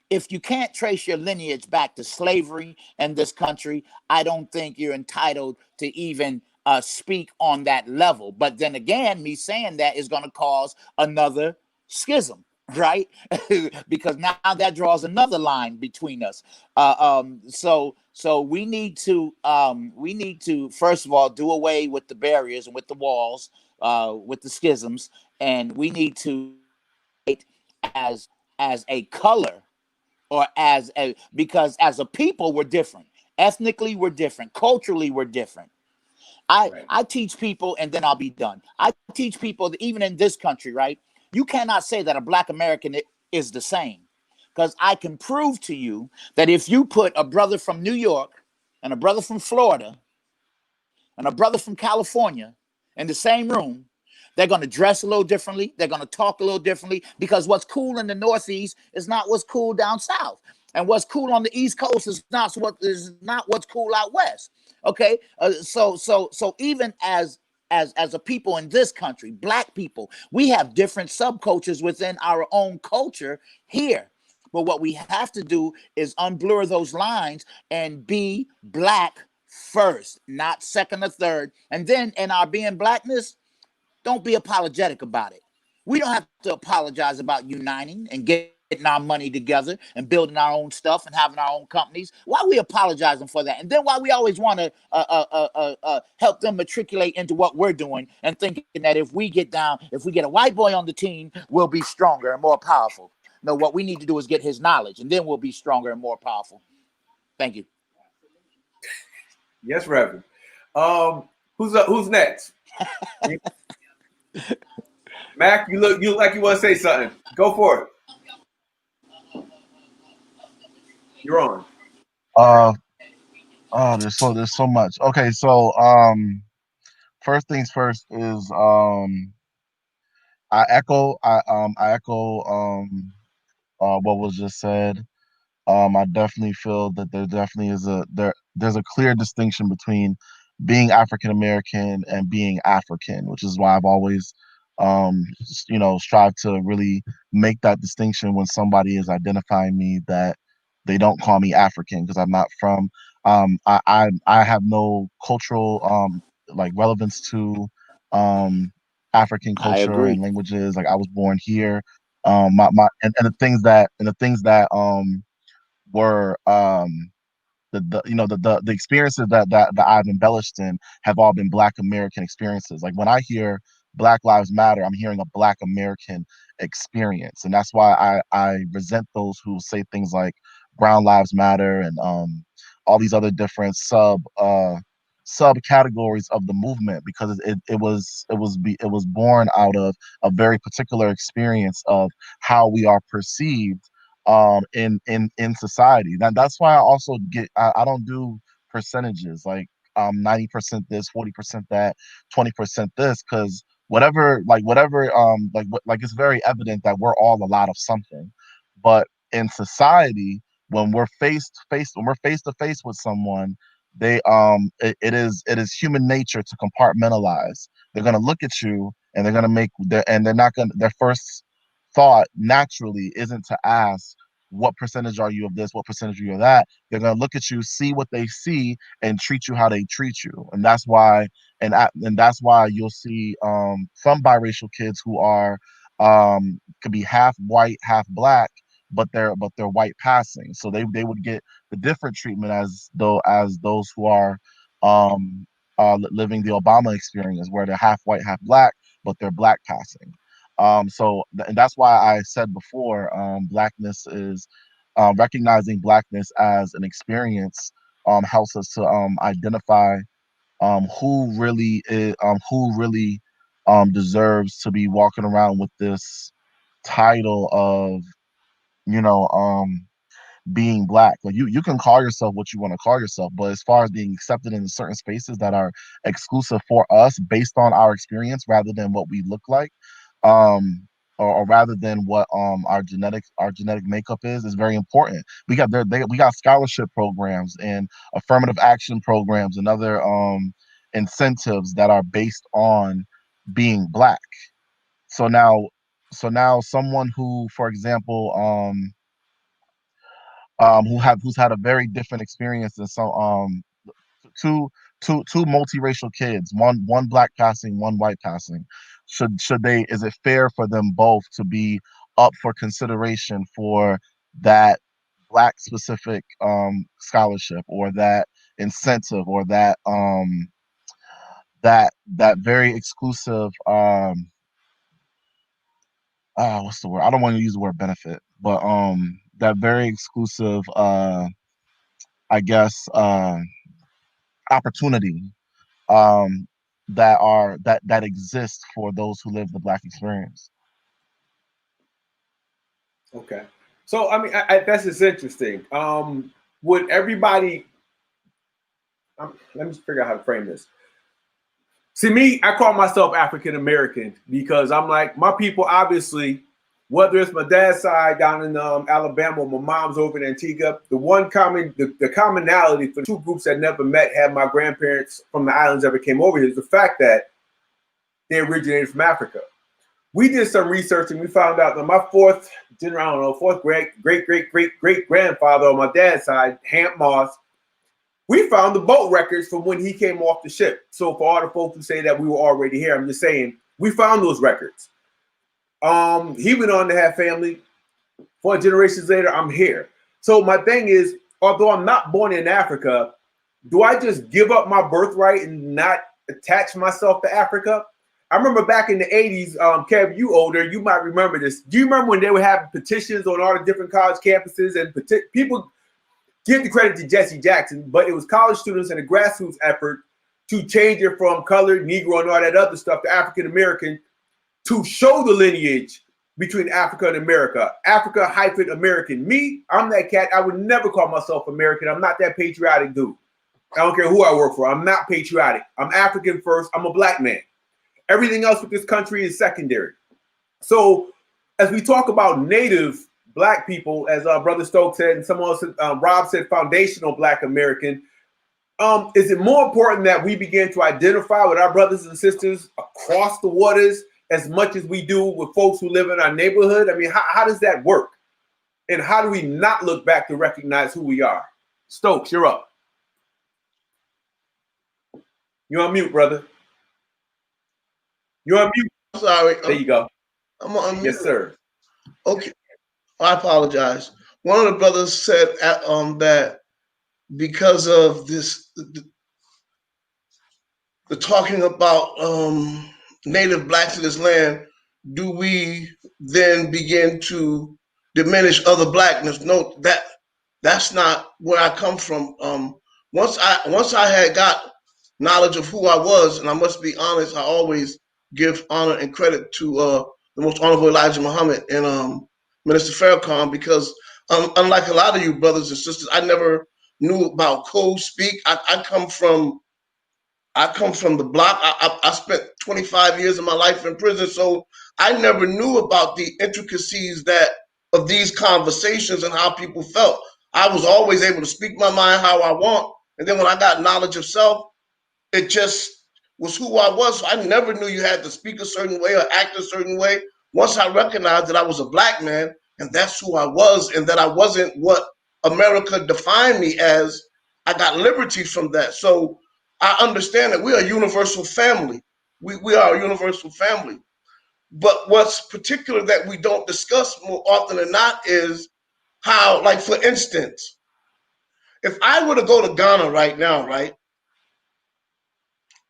if you can't trace your lineage back to slavery in this country, I don't think you're entitled to even speak on that level. But then again, me saying that is going to cause another schism, right? Because now that draws another line between us. So we need to first of all do away with the barriers and with the walls, with the schisms, and we need to as a color, or because as a people we're different, ethnically we're different, culturally we're different. I teach people, and then I'll be done. I teach people that even in this country, right, you cannot say that a black American is the same, because I can prove to you that if you put a brother from New York and a brother from Florida and a brother from California in the same room, they're going to dress a little differently. They're going to talk a little differently, because what's cool in the Northeast is not what's cool down South. And what's cool on the East Coast is not what's cool out West. Okay. So even as a people in this country, black people, we have different subcultures within our own culture here. But what we have to do is unblur those lines and be black first, not second or third. And then in our being blackness, don't be apologetic about it. We don't have to apologize about uniting and getting our money together and building our own stuff and having our own companies. Why are we apologizing for that? And then why we always want to help them matriculate into what we're doing and thinking that if we get a white boy on the team, we'll be stronger and more powerful. No, what we need to do is get his knowledge, and then we'll be stronger and more powerful. Thank you. Yes, Reverend. Who's next? Mac, you look like you want to say something. Go for it. You're on. Uh, oh, there's so much. Okay, so first things first is I echo what was just said. I definitely feel that there definitely is there's a clear distinction between being African American and being African, which is why I've always, strived to really make that distinction when somebody is identifying me, that they don't call me African because I'm not from. I have no cultural like relevance to African I culture and agree. languages. Like I was born here. My and the things that were the experiences that I've embellished in have all been Black American experiences. Like when I hear Black Lives Matter, I'm hearing a Black American experience, and that's why I resent those who say things like Brown Lives Matter and all these other different subcategories of the movement, because it was born out of a very particular experience of how we are perceived in society. That's why I also I don't do percentages like 90% this, 40% that, 20% this, because whatever like it's very evident that we're all a lot of something. But in society, when we're face to face with someone, it is human nature to compartmentalize. They're gonna look at you and they're not gonna, their first thought naturally isn't to ask what percentage are you of this, what percentage are you of that. They're going to look at you, see what they see, and treat you how they treat you. And that's why, and that's why you'll see some biracial kids who are could be half white, half black, but they're white passing. So they would get the different treatment as those who are living the Obama experience, where they're half white, half black, but they're black passing. And that's why I said before, blackness is recognizing blackness as an experience helps us to identify who really deserves to be walking around with this title of you know being black. Like you can call yourself what you want to call yourself, but as far as being accepted in certain spaces that are exclusive for us based on our experience rather than what we look like, um, or rather than what our genetic makeup is very important. We got scholarship programs and affirmative action programs and other incentives that are based on being black. So now someone who, for example, who's had a very different experience than some two two multiracial kids, one black passing, one white passing. Should they, is it fair for them both to be up for consideration for that black specific scholarship, or that incentive, or that very exclusive what's the word? I don't want to use the word benefit, but that very exclusive I guess opportunity that exist for those who live the black experience. Okay. So I mean, that's just interesting. Would everybody? Let me figure out how to frame this. See, me, I call myself African American because I'm like, my people, obviously, whether it's my dad's side down in Alabama or my mom's over in Antigua, the commonality for two groups that never met, had my grandparents from the islands ever came over here, is the fact that they originated from Africa. We did some research and we found out that my fourth great grandfather on my dad's side, D.Moss, we found the boat records from when he came off the ship. So for all the folks who say that we were already here, I'm just saying we found those records. He went on to have family. 4 generations later, I'm here. So my thing is, although I'm not born in Africa, do I just give up my birthright and not attach myself to Africa? I remember back in the 80s, Kev, you older, you might remember this. Do you remember when they were having petitions on all the different college campuses, and people give the credit to Jesse Jackson, but it was college students and a grassroots effort to change it from colored, Negro, and all that other stuff to African American, to show the lineage between Africa and America. Africa hyphen American. Me, I'm that cat. I would never call myself American. I'm not that patriotic dude. I don't care who I work for. I'm not patriotic. I'm African first. I'm a black man. Everything else with this country is secondary. So as we talk about native black people, as Brother Stokes said, and someone else, Rob said, foundational black American, is it more important that we begin to identify with our brothers and sisters across the waters as much as we do with folks who live in our neighborhood? I mean, how does that work? And how do we not look back to recognize who we are? Stokes, you're up. You're on mute, brother. You're on mute. Sorry. There you go. I'm on mute. Yes, sir. Okay. I apologize. One of the brothers said that because of this, the talking about native blacks in this land, do we then begin to diminish other blackness? No, that's not where I come from. Once I had got knowledge of who I was, and I must be honest, I always give honor and credit to the Most Honorable Elijah Muhammad and Minister Farrakhan, because unlike a lot of you brothers and sisters, I never knew about code speak. I come from the block. I spent 25 years of my life in prison, so I never knew about the intricacies of these conversations and how people felt. I was always able to speak my mind how I want, and then when I got knowledge of self, it just was who I was. So I never knew you had to speak a certain way or act a certain way. Once I recognized that I was a black man and that's who I was, and that I wasn't what America defined me as, I got liberty from that. So I understand that we are a universal family. We are a universal family. But what's particular that we don't discuss more often than not is how, like, for instance, if I were to go to Ghana right now, right,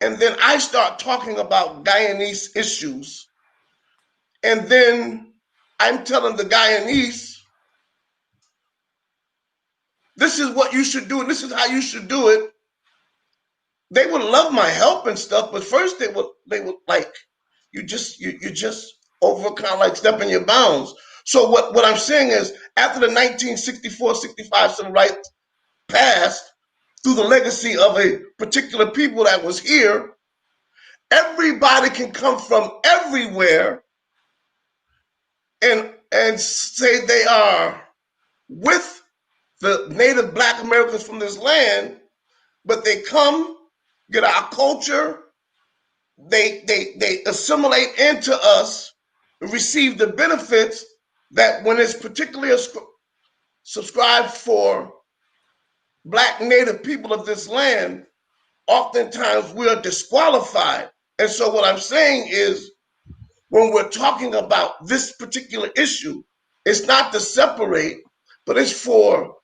and then I start talking about Guyanese issues, and then I'm telling the Guyanese, this is what you should do, and this is how you should do it, they would love my help and stuff, but first they would like, you just over kind of like stepping your bounds. So what I'm saying is, after the 1964-65 civil rights passed, through the legacy of a particular people that was here, everybody can come from everywhere and say they are with the native black Americans from this land, but they come, get our culture, they assimilate into us, receive the benefits that when it's particularly subscribed for black native people of this land, oftentimes we are disqualified. And so what I'm saying is, when we're talking about this particular issue, it's not to separate, but it's for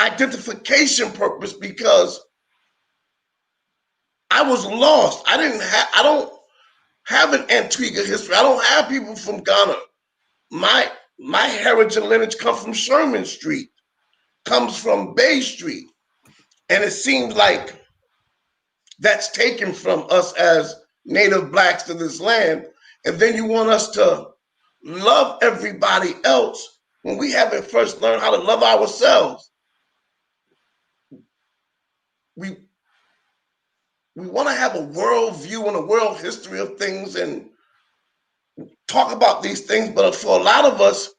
identification purpose, because I was lost. I don't have an Antigua history. I don't have people from Ghana. My heritage and lineage comes from Sherman Street, comes from Bay Street. And it seems like that's taken from us as native blacks to this land. And then you want us to love everybody else when we haven't first learned how to love ourselves. We want to have a world view and a world history of things and talk about these things, but for a lot of us,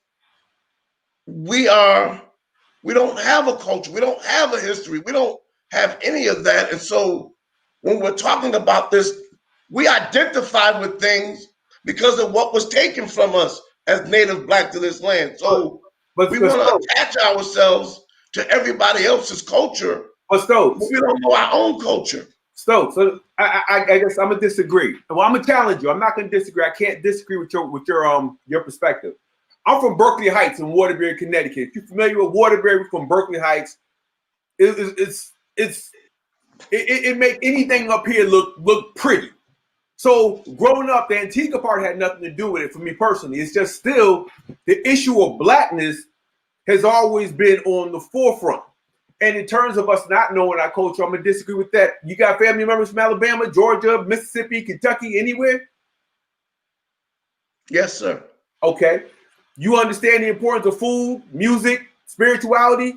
we don't have a culture, we don't have a history, we don't have any of that. And so when we're talking about this, we identify with things because of what was taken from us as native black to this land. So we want to attach ourselves to everybody else's culture, but we don't know our own culture. So I guess I'm gonna disagree. Well, I'm gonna challenge you. I'm not gonna disagree. I can't disagree with your perspective. I'm from Berkeley Heights in Waterbury, Connecticut. If you're familiar with Waterbury from Berkeley Heights, it make anything up here look pretty. So growing up, the Antigua part had nothing to do with it for me personally. It's just still the issue of blackness has always been on the forefront. And in terms of us not knowing our culture, I'm gonna disagree with that. You got family members from Alabama, Georgia, Mississippi, Kentucky, anywhere? Yes, sir. Okay. You understand the importance of food, music, spirituality?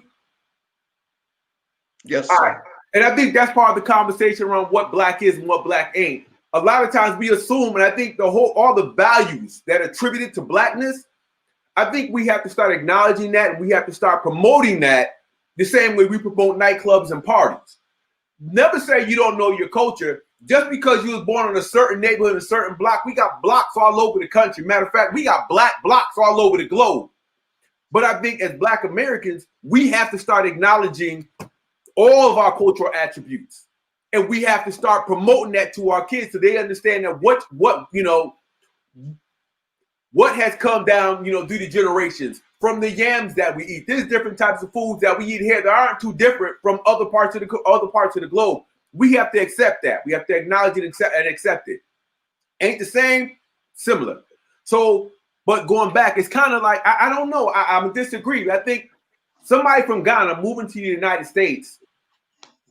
Yes, All right. sir. And I think that's part of the conversation around what black is and what black ain't. A lot of times we assume, and I think all the values that are attributed to blackness, I think we have to start acknowledging that, and we have to start promoting that the same way we promote nightclubs and parties. Never say you don't know your culture. Just because you was born in a certain neighborhood, in a certain block, we got blocks all over the country. Matter of fact, we got black blocks all over the globe. But I think as Black Americans, we have to start acknowledging all of our cultural attributes. And we have to start promoting that to our kids so they understand that what has come down, through the generations from the yams that we eat. There's different types of foods that we eat here that aren't too different from other parts of the globe. We have to accept that. We have to acknowledge it and accept it. Ain't the same, similar. So, but going back, it's kind of like, I don't know. I disagree. I think somebody from Ghana moving to the United States,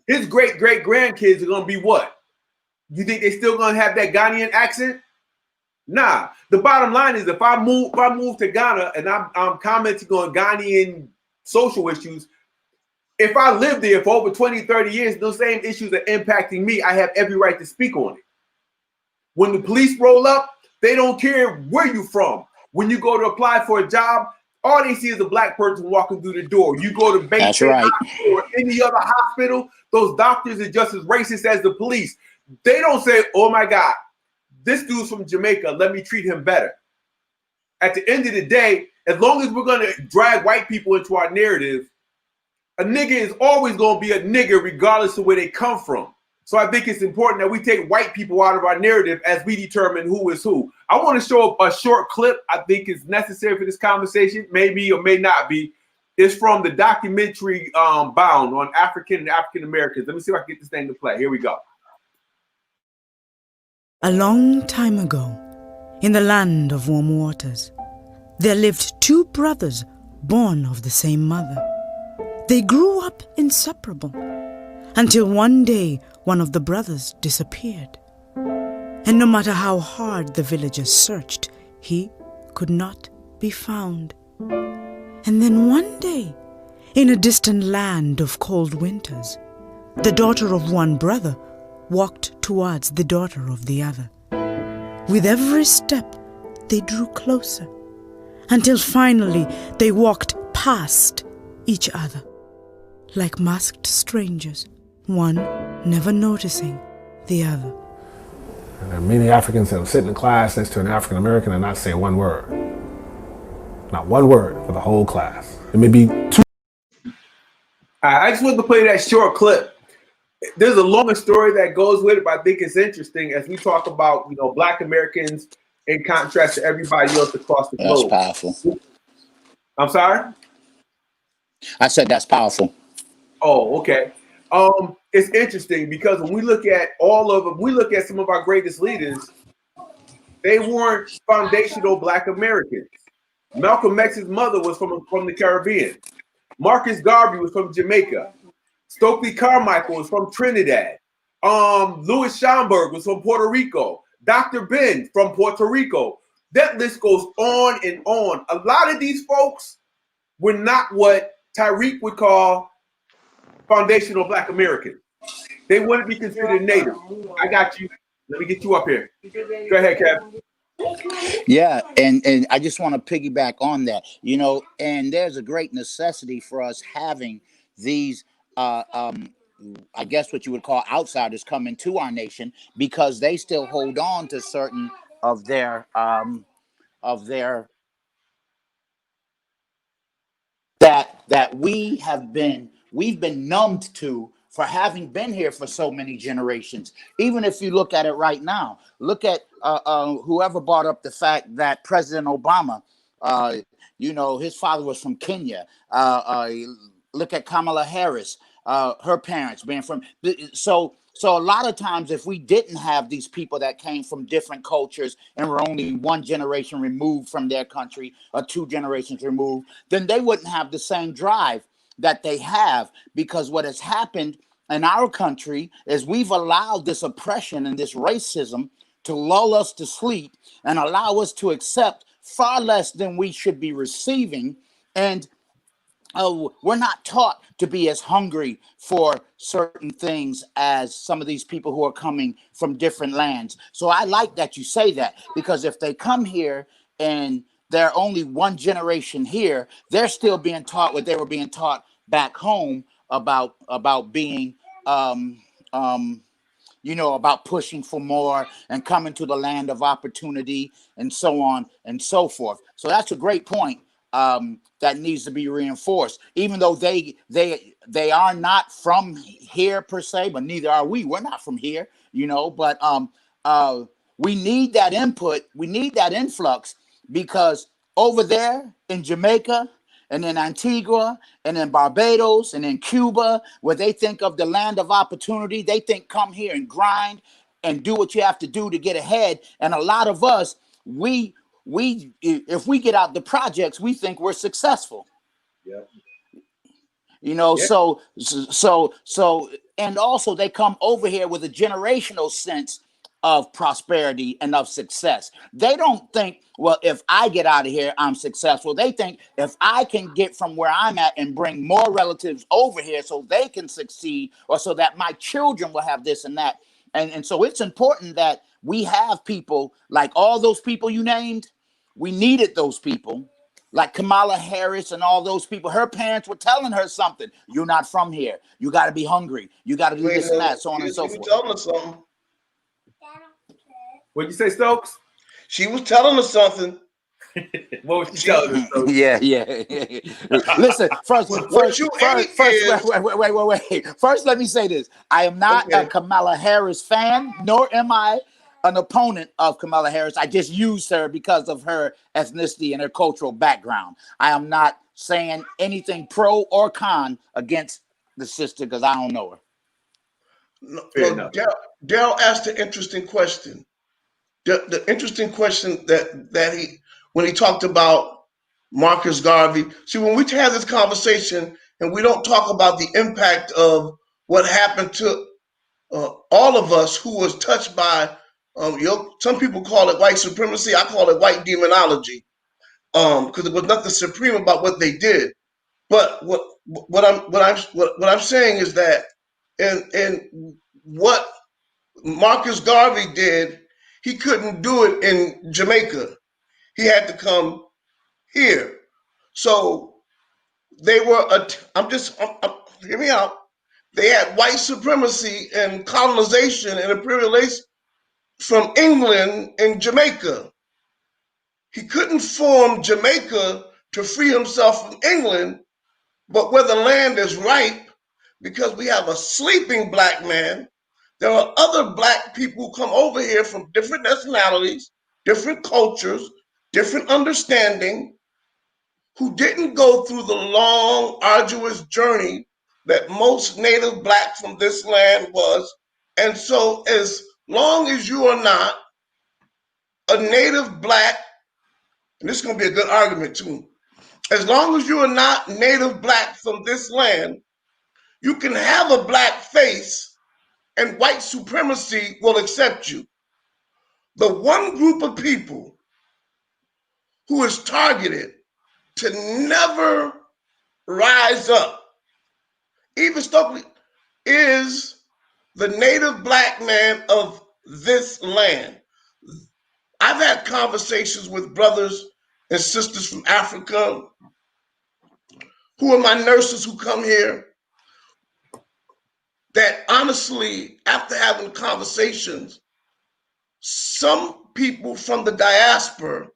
his great-great-grandkids are going to be what? You think they still going to have that Ghanaian accent? Nah. The bottom line is if I move to Ghana and I'm commenting on Ghanaian social issues, if I live there for over 20, 30 years, those same issues are impacting me. I have every right to speak on it. When the police roll up, they don't care where you're from. When you go to apply for a job, all they see is a black person walking through the door. You go to That's Bates right. Hospital or any other hospital, those doctors are just as racist as the police. They don't say, oh my God, this dude's from Jamaica, let me treat him better. At the end of the day, as long as we're going to drag white people into our narrative, a nigga is always going to be a nigga regardless of where they come from. So I think it's important that we take white people out of our narrative as we determine who is who. I want to show a short clip I think is necessary for this conversation, maybe or may not be. It's from the documentary Bound on African and African Americans. Let me see if I can get this thing to play. Here we go. A long time ago, in the land of warm waters, there lived two brothers born of the same mother. They grew up inseparable until one day one of the brothers disappeared. And no matter how hard the villagers searched, he could not be found. And then one day, in a distant land of cold winters, the daughter of one brother walked towards the daughter of the other. With every step, they drew closer, until finally they walked past each other, like masked strangers, one never noticing the other. And there are many Africans that will sit in class next to an African American and not say one word. Not one word for the whole class. It may be two. I just wanted to play that short clip. There's a longer story that goes with it, but I think it's interesting as we talk about, Black Americans in contrast to everybody else across the globe. That's powerful. I'm sorry? I said that's powerful. Oh, okay. It's interesting because when we look at some of our greatest leaders, they weren't foundational Black Americans. Malcolm X's mother was from the Caribbean. Marcus Garvey was from Jamaica. Stokely Carmichael was from Trinidad. Louis Schomburg was from Puerto Rico. Dr. Ben from Puerto Rico. That list goes on and on. A lot of these folks were not what Tyreek would call foundational Black Americans. They wouldn't be considered native. I got you. Let me get you up here. Go ahead, Kevin. Yeah, and I just want to piggyback on that, and there's a great necessity for us having these, I guess what you would call outsiders come into our nation because they still hold on to certain of their that we've been numbed to for having been here for so many generations. Even if you look at it right now, look at whoever brought up the fact that President Obama, his father was from Kenya. Look at Kamala Harris, her parents being from. So a lot of times, if we didn't have these people that came from different cultures and were only one generation removed from their country or two generations removed, then they wouldn't have the same drive that they have, because what has happened in our country is we've allowed this oppression and this racism to lull us to sleep and allow us to accept far less than we should be receiving. And we're not taught to be as hungry for certain things as some of these people who are coming from different lands. So I like that you say that, because if they come here and they're only one generation here, they're still being taught what they were being taught back home about being about pushing for more and coming to the land of opportunity and so on and so forth. So that's a great point that needs to be reinforced. Even though they are not from here per se, but neither are we. We're not from here, But we need that input. We need that influx, because over there in Jamaica and in Antigua and in Barbados and in Cuba, where they think of the land of opportunity, they think come here and grind and do what you have to do to get ahead. And a lot of us, we if we get out the projects, we think we're successful. Yeah. Yeah. So, and also they come over here with a generational sense of prosperity and of success. They don't think, well, if I get out of here, I'm successful. They think if I can get from where I'm at and bring more relatives over here so they can succeed, or so that my children will have this and that. And so it's important that we have people like all those people you named. We needed those people like Kamala Harris and all those people. Her parents were telling her something. You're not from here. You got to be hungry. You got to do this and that, so on and so forth. Telling us something. What'd you say, Stokes? She was telling us something. What was she telling us, Stokes? Yeah. Listen, first, wait. First, let me say this. I am not a Kamala Harris fan, nor am I an opponent of Kamala Harris. I just used her because of her ethnicity and her cultural background. I am not saying anything pro or con against the sister because I don't know her. No, Daryl asked an interesting question. The interesting question that he, when he talked about Marcus Garvey. See, when we have this conversation and we don't talk about the impact of what happened to all of us who was touched by, some people call it white supremacy. I call it white demonology, because there was nothing supreme about what they did. But what I'm saying is that in what Marcus Garvey did, he couldn't do it in Jamaica. He had to come here. So they were, hear me out. They had white supremacy and colonization and imperialization from England and Jamaica. He couldn't form Jamaica to free himself from England, but where the land is ripe, because we have a sleeping black man, there are other black people who come over here from different nationalities, different cultures, different understanding, who didn't go through the long, arduous journey that most native black from this land was. And so as long as you are not a native black, and this is going to be a good argument too, as long as you are not native black from this land, you can have a black face and white supremacy will accept you. The one group of people who is targeted to never rise up, even Stokely, is the native black man of this land. I've had conversations with brothers and sisters from Africa who are my nurses who come here, that honestly, after having conversations, some people from the diaspora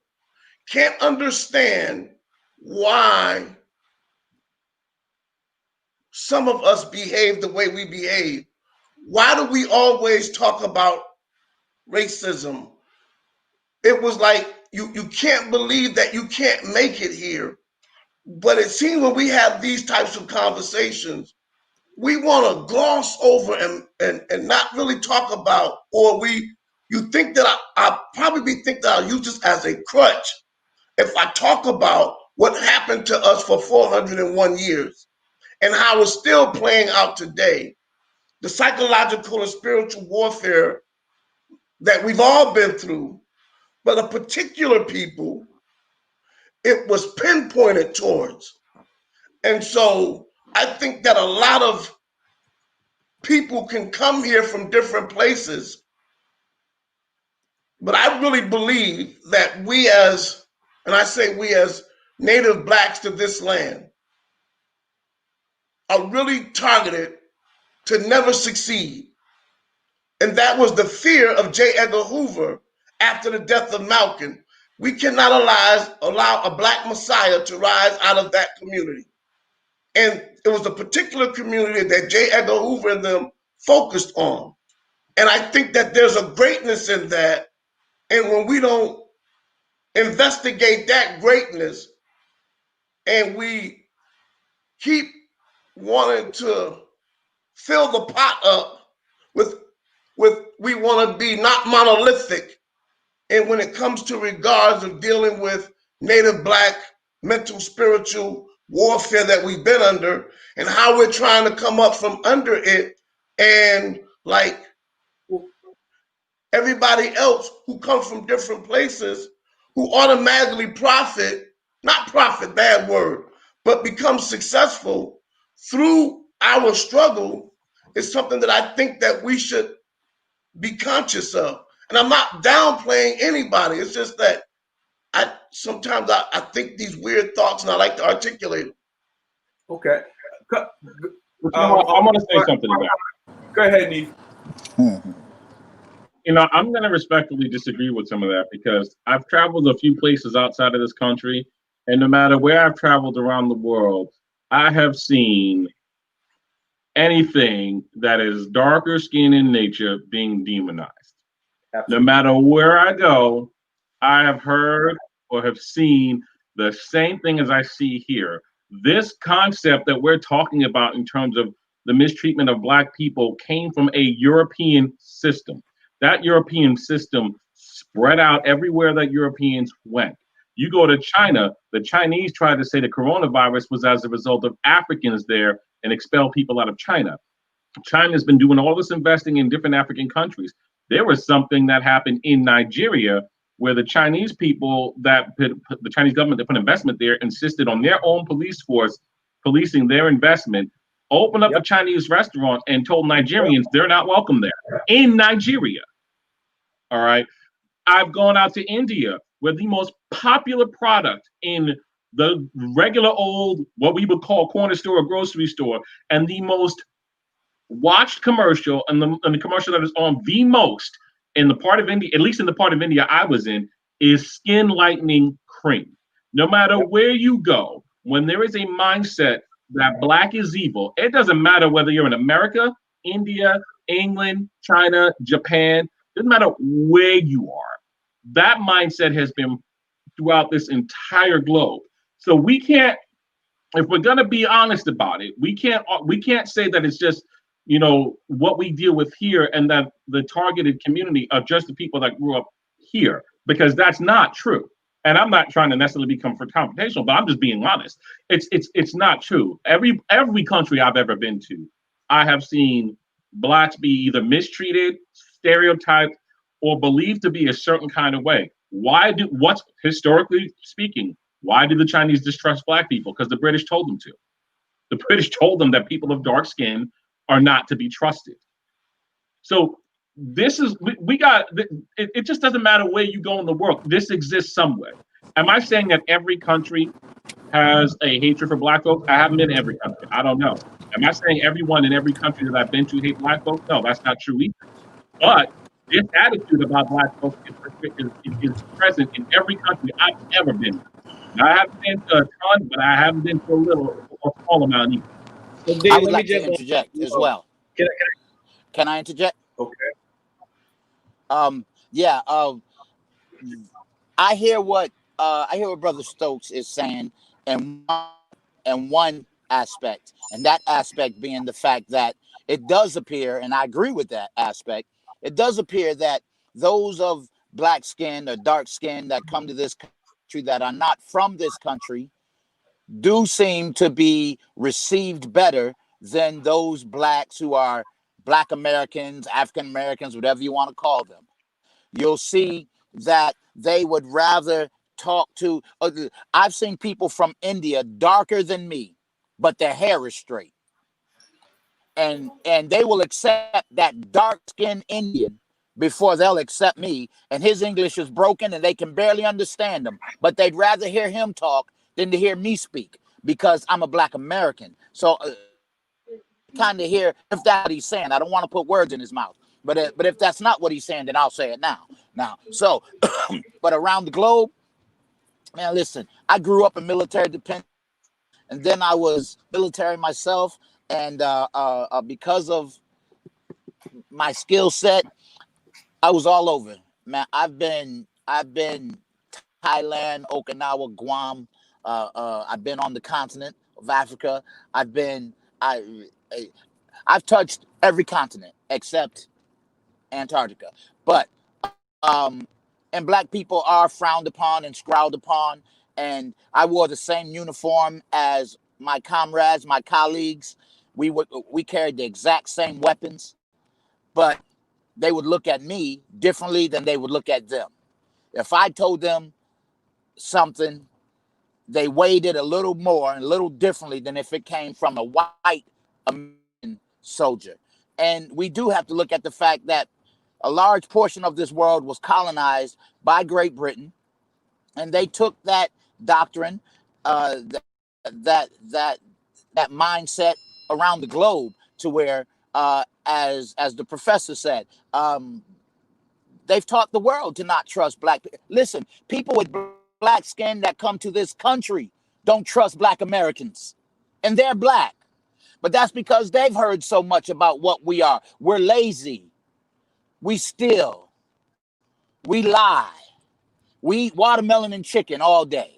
can't understand why some of us behave the way we behave. Why do we always talk about racism? It was like, you can't believe that you can't make it here. But it seems when we have these types of conversations, we want to gloss over and not really talk about, or you think that I probably think that I'll use this as a crutch if I talk about what happened to us for 401 years and how it's still playing out today. The psychological and spiritual warfare that we've all been through, but a particular people it was pinpointed towards. And so I think that a lot of people can come here from different places, but I really believe that we as, and I say we as native blacks to this land, are really targeted to never succeed. And that was the fear of J. Edgar Hoover after the death of Malcolm. We cannot allow a black messiah to rise out of that community. And it was a particular community that J. Edgar Hoover and them focused on. And I think that there's a greatness in that. And when we don't investigate that greatness and we keep wanting to fill the pot up with we want to be not monolithic. And when it comes to regards of dealing with native black mental spiritual warfare that we've been under and how we're trying to come up from under it, and like everybody else who comes from different places who automatically not profit, bad word, but become successful through our struggle is something that I think that we should be conscious of. And I'm not downplaying anybody. It's just that sometimes I think these weird thoughts and I like to articulate them. Okay. I want to say something about it. Go ahead, Neef. I'm going to respectfully disagree with some of that because I've traveled a few places outside of this country, and no matter where I've traveled around the world, I have seen anything that is darker skin in nature being demonized. Absolutely. No matter where I go, I have heard or have seen the same thing as I see here. This concept that we're talking about in terms of the mistreatment of Black people came from a European system. That European system spread out everywhere that Europeans went. You go to China, the Chinese tried to say the coronavirus was as a result of Africans there and expel people out of China. China's been doing all this investing in different African countries. There was something that happened in Nigeria where the Chinese people the Chinese government that put investment there insisted on their own police force policing their investment, opened up a Chinese restaurant and told Nigerians they're not welcome there in Nigeria. All right. I've gone out to India where the most popular product in the regular old, what we would call corner store or grocery store, and the most watched commercial and the commercial that is on the most in the part of India, at least in the part of India I was in, is skin lightening cream. No matter where you go, when there is a mindset that Black is evil, it doesn't matter whether you're in America, India, England, China, Japan, doesn't matter where you are. That mindset has been throughout this entire globe. So we can't, if we're going to be honest about it, we can't say that it's just, what we deal with here and that the targeted community are just the people that grew up here, because that's not true. And I'm not trying to necessarily become confrontational, but I'm just being honest. It's not true. Every country I've ever been to, I have seen Blacks be either mistreated, stereotyped, or believed to be a certain kind of way. What's historically speaking, why do the Chinese distrust Black people? Because the British told them to. The British told them that people of dark skin are not to be trusted. So this is, it just doesn't matter where you go in the world. This exists somewhere. Am I saying that every country has a hatred for Black folks? I haven't been in every country. I don't know. Am I saying everyone in every country that I've been to hate Black folks? No, that's not true either. But this attitude about Black folks is present in every country I've ever been to. Now, I haven't been to a ton, but I haven't been to a little or small amount either. I would like to interject as well. Can I interject? Okay. I hear what Brother Stokes is saying, and one aspect, and that aspect being the fact that it does appear, and I agree with that aspect, it does appear that those of Black skin or dark skin that come to this country that are not from this country do seem to be received better than those Blacks who are Black Americans, African Americans, whatever you want to call them. You'll see that they would rather talk to. I've seen people from India darker than me, but their hair is straight, and they will accept that dark skinned Indian before they'll accept me. And his English is broken, and they can barely understand him, but they'd rather hear him talk than to hear me speak because I'm a Black American. So kind of hear if that's what he's saying. I don't want to put words in his mouth, but if that's not what he's saying, then I'll say it now. So, but around the globe, man, listen, I grew up in military dependent, and then I was military myself, and because of my skill set, I was all over. Man, I've been Thailand, Okinawa, Guam. I've been on the continent of Africa. I've been I I've touched every continent except Antarctica. But and Black people are frowned upon and scowled upon. And I wore the same uniform as my comrades, my colleagues. We carried the exact same weapons, but they would look at me differently than they would look at them. If I told them something, they weighed it a little more and a little differently than if it came from a white American soldier. And we do have to look at the fact that a large portion of this world was colonized by Great Britain, and they took that doctrine, that that that mindset around the globe to where, as the professor said, they've taught the world to not trust Black people. Listen, people with Black skin that come to this country don't trust Black Americans, and they're Black. But that's because they've heard so much about what we are. We're lazy. We steal. We lie. We eat watermelon and chicken all day.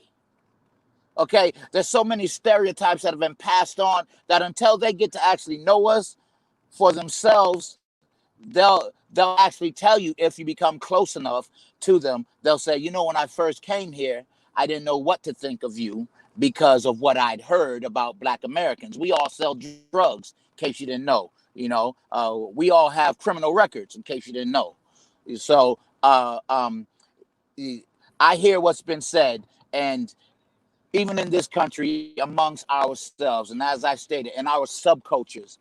Okay, there's so many stereotypes that have been passed on that until they get to actually know us for themselves, they'll actually tell you. If you become close enough to them, they'll say, you know, when I first came here, I didn't know what to think of you because of what I'd heard about Black Americans. We all sell drugs, in case you didn't know. You know, we all have criminal records, in case you didn't know. So I hear what's been said, and even in this country, amongst ourselves, and as I stated, in our subcultures,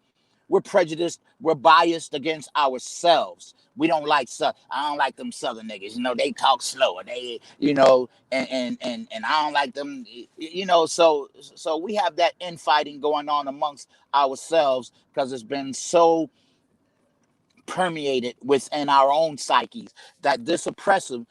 we're prejudiced, we're biased against ourselves. We don't like I don't like them Southern niggas. You know, they talk slower. They, you know, and I don't like them. You know, so we have that infighting going on amongst ourselves because it's been so permeated within our own psyches that this oppression,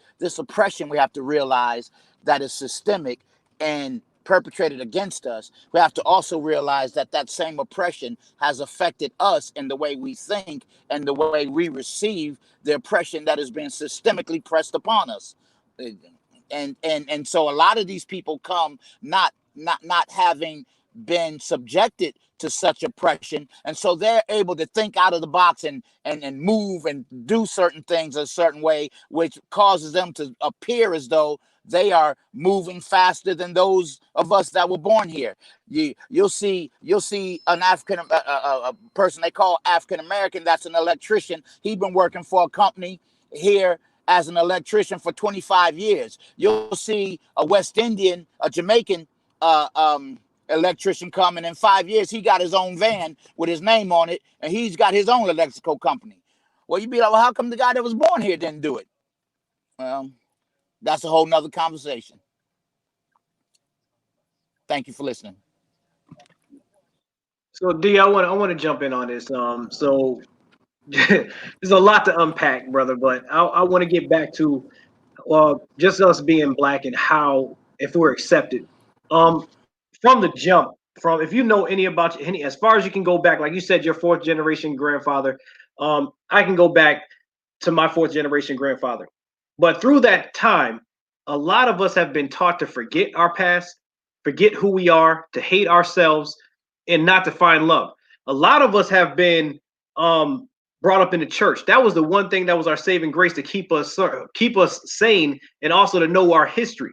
we have to realize that is systemic and perpetrated against us. We have to also realize that that same oppression has affected us in the way we think and the way we receive the oppression that is being systemically pressed upon us. And so a lot of these people come not having been subjected to such oppression, and so they're able to think out of the box and move and do certain things a certain way, which causes them to appear as though they are moving faster than those of us that were born here. You'll see an African a person they call African American that's an electrician. He's been working for a company here as an electrician for 25 years. You'll see a West Indian, a Jamaican electrician coming in 5 years. He got his own van with his name on it, and he's got his own electrical company. Well, you'd be like, well, how come the guy that was born here didn't do it? Well, that's a whole nother conversation. Thank you for listening. So D, I want to jump in on this. So there's a lot to unpack, brother, but I want to get back to just us being Black and how, if we're accepted. From the jump, from if you know any about any, as far as you can go back, like you said, your fourth generation grandfather. I can go back to my fourth generation grandfather, but through that time, a lot of us have been taught to forget our past, forget who we are, to hate ourselves, and not to find love. A lot of us have been brought up in the church. That was the one thing that was our saving grace to keep us sane, and also to know our history.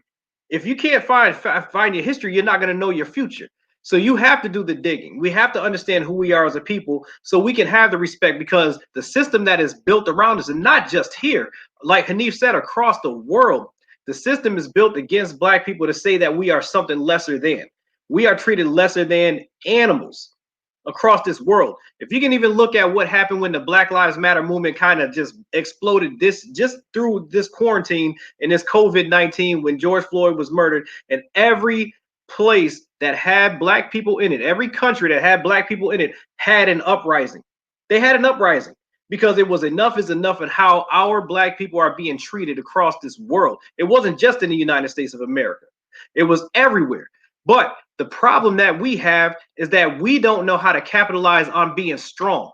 If you can't find your history, you're not going to know your future. So you have to do the digging. We have to understand who we are as a people so we can have the respect, because the system that is built around us, and not just here, like Hanif said, across the world, The system is built against black people to say that we are something lesser than. We are treated lesser than animals across this world. If you can even look at what happened when the Black Lives Matter movement kind of just exploded just through this quarantine and this COVID-19, when George Floyd was murdered, and every place that had black people in it, every country that had black people in it had an uprising. They had an uprising because it was enough is enough and how our black people are being treated across this world. It wasn't just in the United States of America. It was everywhere. But the problem that we have is that we don't know how to capitalize on being strong.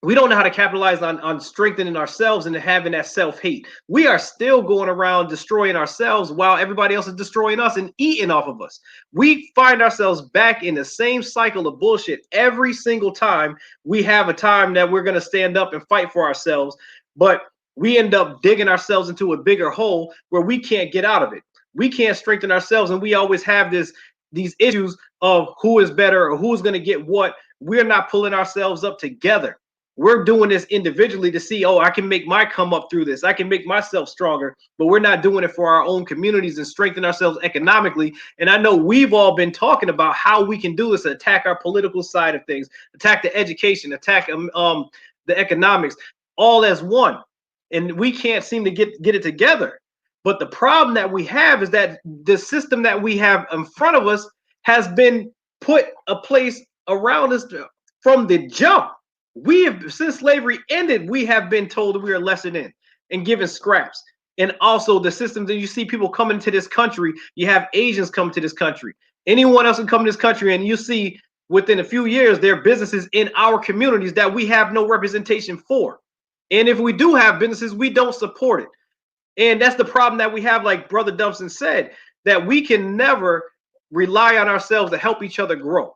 We don't know how to capitalize on strengthening ourselves and having that self-hate. We are still going around destroying ourselves while everybody else is destroying us and eating off of us. We find ourselves back in the same cycle of bullshit every single time we have a time that we're going to stand up and fight for ourselves. But we end up digging ourselves into a bigger hole where we can't get out of it. We can't strengthen ourselves, and we always have these issues of who is better or who's going to get what. We're not pulling ourselves up together. We're doing this individually to see, oh, I can make my come up through this. I can make myself stronger, but we're not doing it for our own communities and strengthen ourselves economically. And I know we've all been talking about how we can do this, attack our political side of things, attack the education, attack the economics, all as one. And we can't seem to get it together. But the problem that we have is that the system that we have in front of us has been put a place around us from the jump. We have, since slavery ended, we have been told that we are lesser than and given scraps. And also the systems that you see people coming to this country, you have Asians come to this country. Anyone else can come to this country, and you see within a few years, there are businesses in our communities that we have no representation for. And if we do have businesses, we don't support it. And that's the problem that we have, like Brother Dumpson said, that we can never rely on ourselves to help each other grow.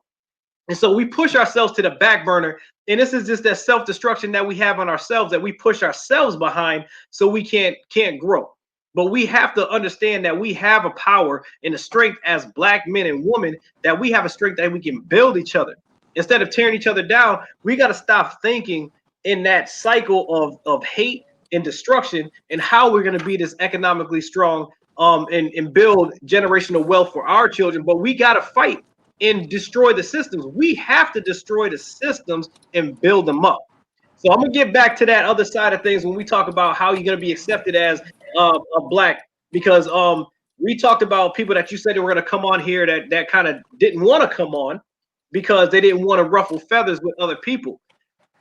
And so we push ourselves to the back burner. And this is just that self-destruction that we have on ourselves, that we push ourselves behind so we can't grow. But we have to understand that we have a power and a strength as black men and women, that we have a strength that we can build each other. Instead of tearing each other down, we got to stop thinking in that cycle of hate and destruction, and how we're going to be this economically strong and build generational wealth for our children. But we got to fight and destroy the systems. We have to destroy the systems and build them up. So I'm gonna get back to that other side of things when we talk about how you're gonna be accepted as a black, because we talked about people that you said were gonna come on here that kind of didn't want to come on because they didn't want to ruffle feathers with other people.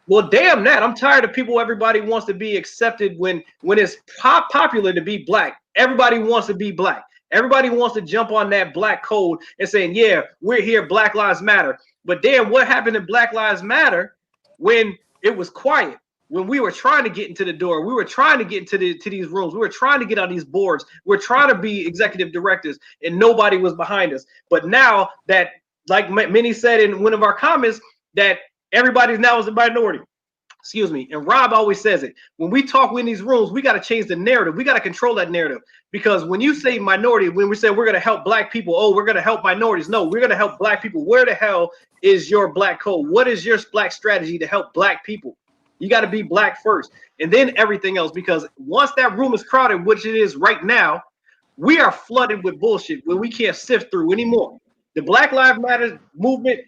Well, damn that. I'm tired of people. Everybody wants to be accepted when it's popular to be black. Everybody wants to be black. Everybody wants to jump on that black code and saying, yeah, we're here, Black Lives Matter. But damn, what happened to Black Lives Matter when it was quiet? When we were trying to get into the door, we were trying to get into these rooms, we were trying to get on these boards, we're trying to be executive directors, and nobody was behind us. But now that, like many said in one of our comments, that everybody now is a minority. Excuse me. And Rob always says it. When we talk in these rooms, we got to change the narrative. We got to control that narrative. Because when you say minority, when we say we're going to help black people, oh, we're going to help minorities. No, we're going to help black people. Where the hell is your black code? What is your black strategy to help black people? You got to be black first and then everything else. Because once that room is crowded, which it is right now, we are flooded with bullshit where we can't sift through anymore. The Black Lives Matter movement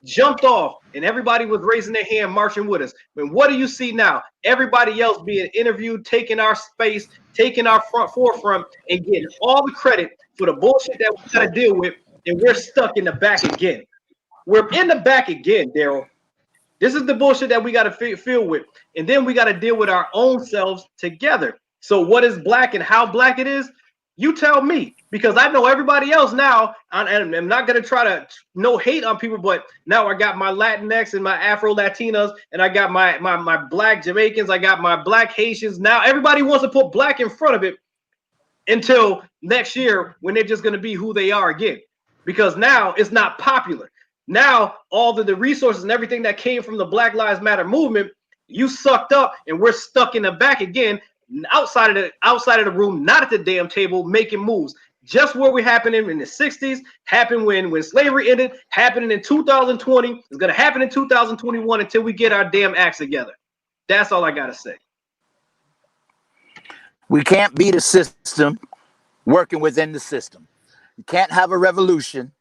jumped off and everybody was raising their hand, marching with us. And what do you see now? Everybody else being interviewed, taking our space, taking our forefront, and getting all the credit for the bullshit that we got to deal with. And we're stuck in the back again. We're in the back again, Daryl. This is the bullshit that we got to feel with. And then we got to deal with our own selves together. So what is black and how black it is? You tell me, because I know everybody else now, and I'm not going to try to no hate on people, but now I got my Latinx and my Afro Latinas, and I got my black Jamaicans, I got my black Haitians. Now everybody wants to put black in front of it until next year when they're just going to be who they are again, because now it's not popular. Now all the resources and everything that came from the Black Lives Matter movement, you sucked up, and we're stuck in the back again. Outside of the room, not at the damn table, making moves. Just what we're happening in the 60s, happened when slavery ended, happening in 2020, it's gonna happen in 2021 until we get our damn acts together. That's all I gotta say. We can't beat a system. working within the system. You can't have a revolution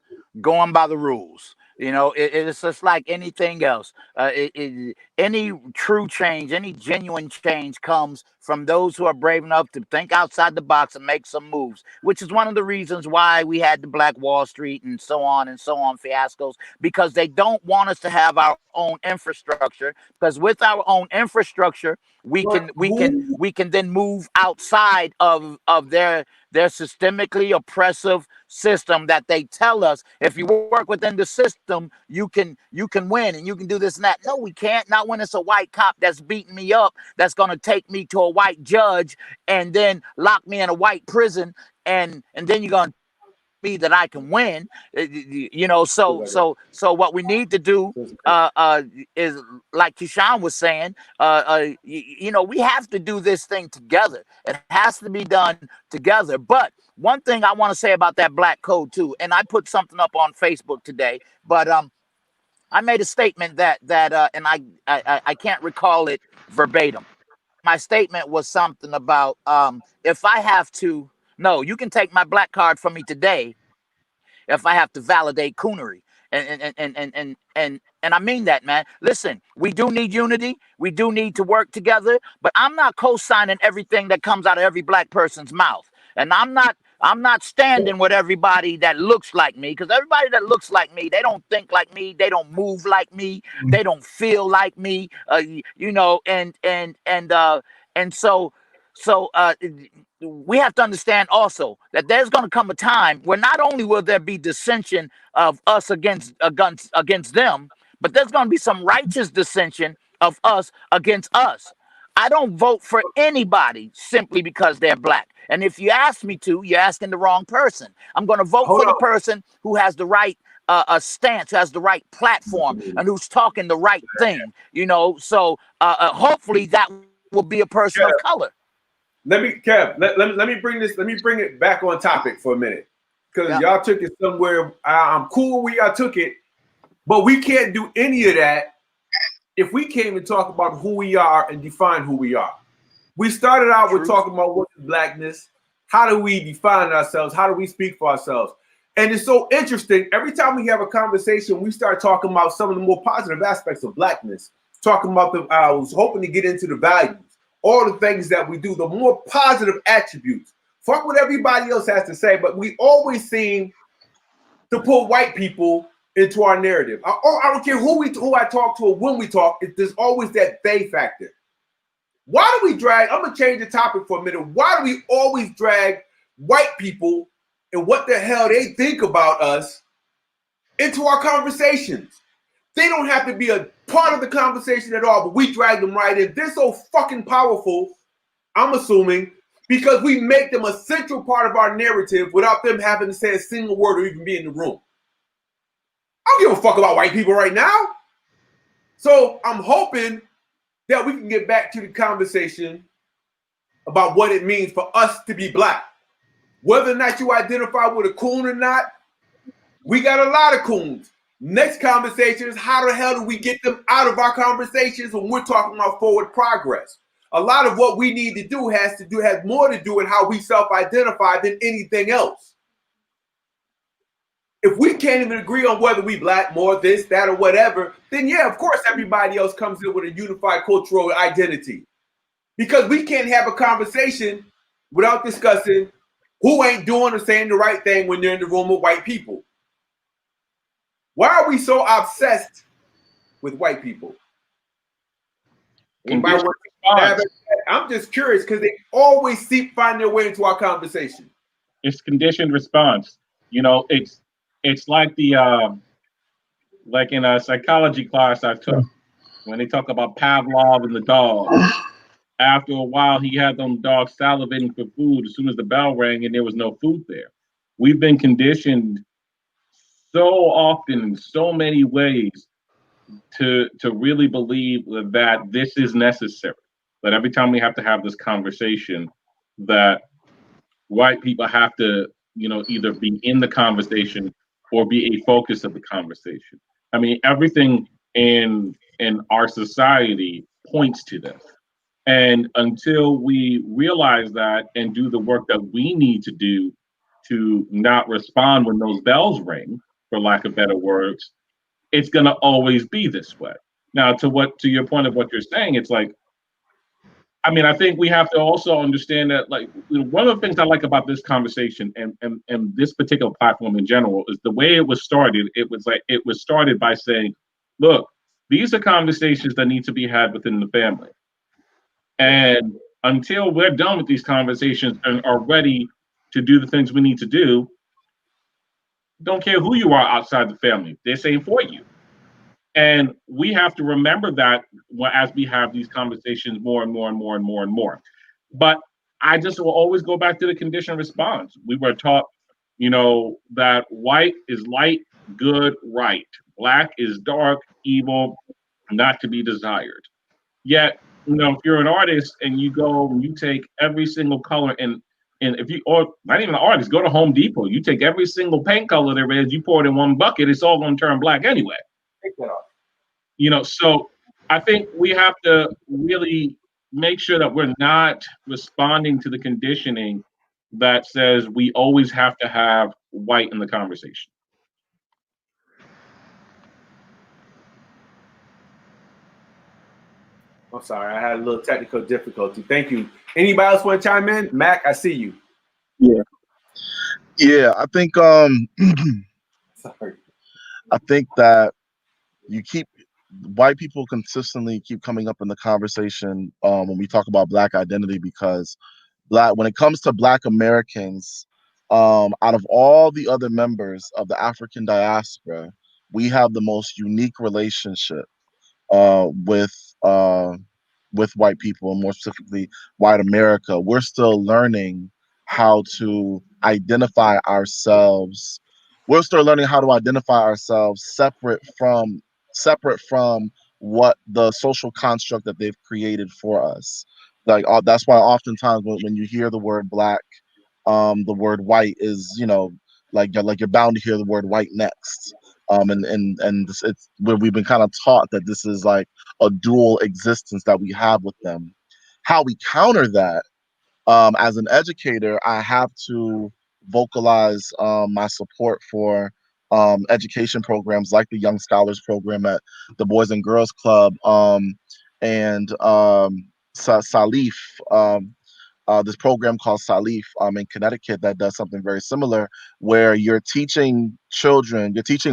going by the rules. It's just like anything else. Any true change, any genuine change comes from those who are brave enough to think outside the box and make some moves, which is one of the reasons why we had the Black Wall Street and so on fiascos, because they don't want us to have our own infrastructure. Because with our own infrastructure, we But can we can who? we can then move outside of their systemically oppressive system that they tell us if you work within the system you can win and you can do this and that. No, we can't. Not when it's a white cop that's beating me up, that's going to take me to a white judge and then lock me in a white prison, and then you're going to tell me that I can win. So what we need to do is, like Keyshawn was saying, we have to do this thing together. It has to be done together. But one thing I want to say about that black code too, and I put something up on Facebook today, but I made a statement and I can't recall it verbatim. My statement was something about if I have to, no, you can take my black card from me today if I have to validate coonery. And I mean that, man. Listen, we do need unity. We do need to work together. But I'm not co-signing everything that comes out of every black person's mouth. And I'm not standing with everybody that looks like me, because everybody that looks like me, they don't think like me, they don't move like me, they don't feel like me. And so we have to understand also that there's going to come a time where not only will there be dissension of us against them, but there's going to be some righteous dissension of us against us. I don't vote for anybody simply because they're black. And if you ask me to, you're asking the wrong person. I'm going to vote Hold for the on. person who has the right stance, who has the right platform, and who's talking the right thing. Hopefully that will be a person of color. Let me bring this. Let me bring it back on topic for a minute, because y'all took it somewhere. I'm cool where y'all took it, but we can't do any of that if we came and talk about who we are and define who we are. We started out with talking about what is blackness. How do we define ourselves? How do we speak for ourselves? And it's so interesting. Every time we have a conversation, we start talking about some of the more positive aspects of blackness. Talking about I was hoping to get into the values, all the things that we do, the more positive attributes. Fuck what everybody else has to say, but we always seem to put white people into our narrative. I don't care who I talk to or when we talk, there's always that they factor. Why do we drag, I'm going to change the topic for a minute. Why do we always drag white people and what the hell they think about us into our conversations? They don't have to be a part of the conversation at all, but we drag them right in. They're so fucking powerful, I'm assuming, because we make them a central part of our narrative without them having to say a single word or even be in the room. I don't give a fuck about white people right now. So I'm hoping that we can get back to the conversation about what it means for us to be black. Whether or not you identify with a coon or not, we got a lot of coons. Next conversation is how the hell do we get them out of our conversations when we're talking about forward progress? A lot of what we need to do has more to do with how we self-identify than anything else. If we can't even agree on whether we black, more, this, that, or whatever, then yeah, of course everybody else comes in with a unified cultural identity. Because we can't have a conversation without discussing who ain't doing or saying the right thing when they're in the room with white people. Why are we so obsessed with white people? I'm just curious because they always find their way into our conversation. It's conditioned response. It's like like in a psychology class I took, when they talk about Pavlov and the dog. After a while, he had them dogs salivating for food as soon as the bell rang and there was no food there. We've been conditioned so often in so many ways to really believe that this is necessary. That every time we have to have this conversation, that white people have to, either be in the conversation or be a focus of the conversation. I mean, everything in our society points to this. And until we realize that and do the work that we need to do to not respond when those bells ring, for lack of better words, it's going to always be this way. Now, to your point of what you're saying, it's like, I mean, I think we have to also understand that, like, one of the things I like about this conversation and this particular platform in general is the way it was started. It was started by saying, look, these are conversations that need to be had within the family. And until we're done with these conversations and are ready to do the things we need to do, don't care who you are outside the family, they're saying for you. And we have to remember that as we have these conversations more and more and more and more and more. But I just will always go back to the conditioned response. We were taught, that white is light, good, right. Black is dark, evil, not to be desired. Yet, if you're an artist and you go and you take every single color and if you, or not even an artist, go to Home Depot, you take every single paint color there is, you pour it in one bucket, it's all going to turn black anyway. So I think we have to really make sure that we're not responding to the conditioning that says we always have to have white in the conversation. I'm sorry, I had a little technical difficulty. Thank you. Anybody else want to chime in? Mac, I see you. Yeah, I think Sorry. I think that white people consistently keep coming up in the conversation when we talk about Black identity, because when it comes to Black Americans, out of all the other members of the African diaspora, we have the most unique relationship uh, with uh, with white people, and more specifically, white America. We're still learning how to identify ourselves. We're still learning how to identify ourselves separate from what the social construct that they've created for us. Like that's why oftentimes when you hear the word black, the word white is, like you're bound to hear the word white next. It's where we've been kind of taught that this is like a dual existence that we have with them. How we counter that, as an educator, I have to vocalize my support for education programs like the Young Scholars Program at the Boys and Girls Club, and Salif. This program called Salif in Connecticut that does something very similar, where you're teaching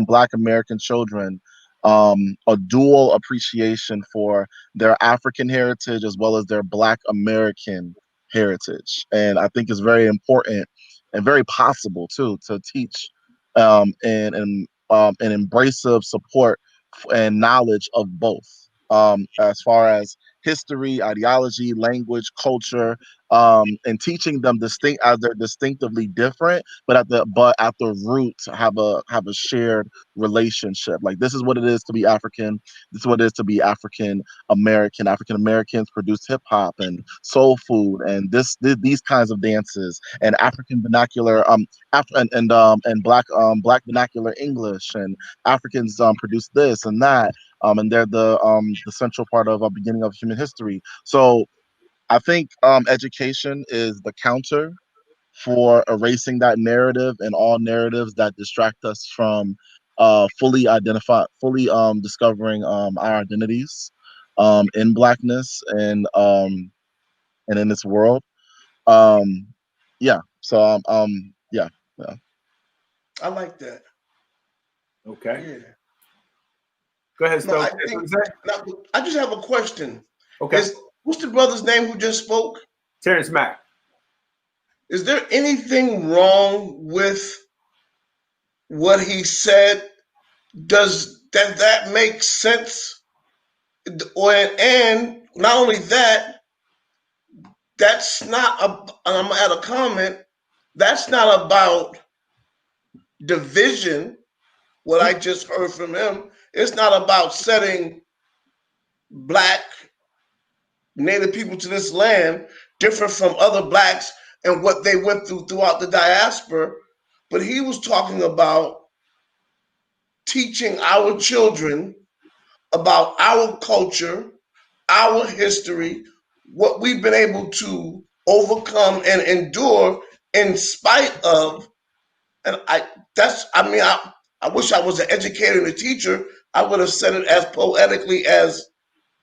Black American children a dual appreciation for their African heritage as well as their Black American heritage. And I think it's very important and very possible too to teach an embracive support and knowledge of both, as far as history, ideology, language, culture, and teaching them distinct as they're distinctively different, but at the root have a shared relationship. Like, this is what it is to be African. This is what it is to be African American. African Americans produce hip hop and soul food and these kinds of dances and African vernacular, and black vernacular English, and Africans produce this and that, and they're the central part of a beginning of human history. So I think education is the counter for erasing that narrative and all narratives that distract us from fully discovering our identities in Blackness and in this world. Yeah. So yeah. I like that. Okay. Yeah. Go ahead, No, Stokes. I just have a question. Okay. What's the brother's name who just spoke? Terrence Mack. Is there anything wrong with what he said? Does that make sense? And not only that, that's not I'm gonna add a comment. That's not about division. What I just heard from him, it's not about setting Black Native people to this land different from other Blacks and what they went throughout the diaspora. But he was talking about teaching our children about our culture, our history, what we've been able to overcome and endure in spite of. And I wish I was an educator and a teacher. I would have said it as poetically as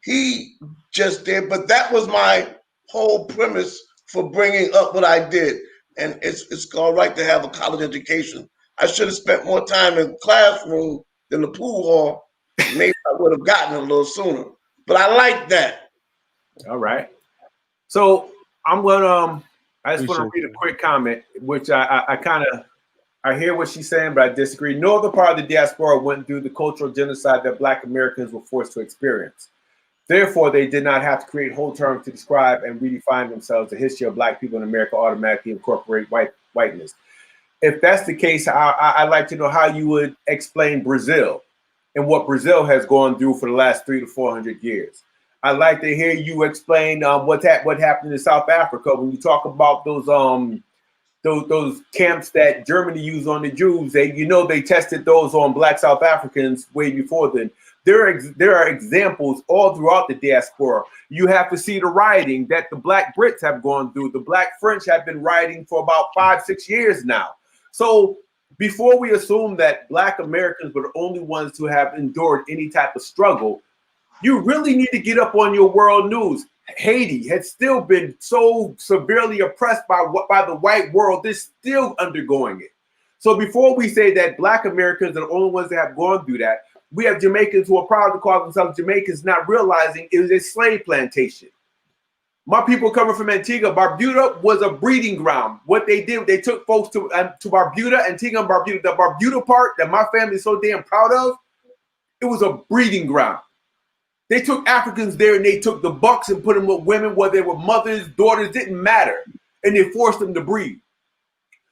he just did, but that was my whole premise for bringing up what I did. And it's all right to have a college education. I should have spent more time in the classroom than the pool hall. Maybe I would have gotten it a little sooner. But I like that. All right. So I'm gonna I just want to read a quick comment, which I kind of I hear what she's saying, but I disagree. No other part of the diaspora went through the cultural genocide that Black Americans were forced to experience. Therefore, they did not have to create whole terms to describe and redefine themselves. The history of Black people in America automatically incorporate whiteness. If that's the case, I'd like to know how you would explain Brazil and what Brazil has gone through for the last 300 to 400 years. I'd like to hear you explain what happened in South Africa when you talk about those camps that Germany used on the Jews. They tested those on Black South Africans way before then. There are examples all throughout the diaspora. You have to see the rioting that the Black Brits have gone through. The Black French have been rioting for about 5-6 years now. So before we assume that Black Americans were the only ones to have endured any type of struggle, you really need to get up on your world news. Haiti had still been so severely oppressed by the white world. They're still undergoing it. So before we say that Black Americans are the only ones that have gone through that, we have Jamaicans who are proud to call themselves Jamaicans, not realizing it was a slave plantation. My people coming from Antigua, Barbuda was a breeding ground. What they did, they took folks to Barbuda, Antigua and Barbuda. The Barbuda part that my family is so damn proud of, it was a breeding ground. They took Africans there and they took the bucks and put them with women, whether they were mothers, daughters, didn't matter. And they forced them to breed.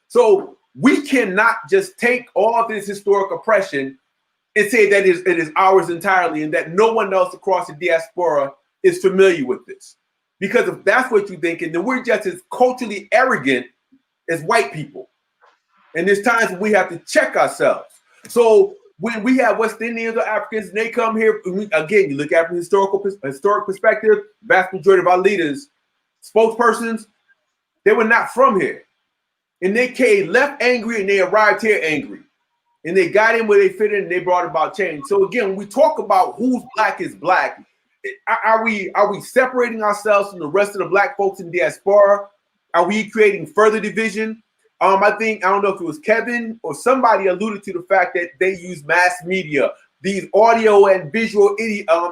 So we cannot just take all of this historic oppression and say that it is ours entirely and that no one else across the diaspora is familiar with this. Because if that's what you're thinking, then we're just as culturally arrogant as white people. And there's times when we have to check ourselves. So when we have West Indians or Africans and they come here, again, you look at it from a historic perspective, vast majority of our leaders, spokespersons, they were not from here. And they came left angry and they arrived here angry. And they got in where they fit in and they brought about change. So again, when we talk about who's Black is Black, are we separating ourselves from the rest of the Black folks in the diaspora? Are we creating further division? I don't know if it was Kevin or somebody alluded to the fact that they use mass media, these audio and visual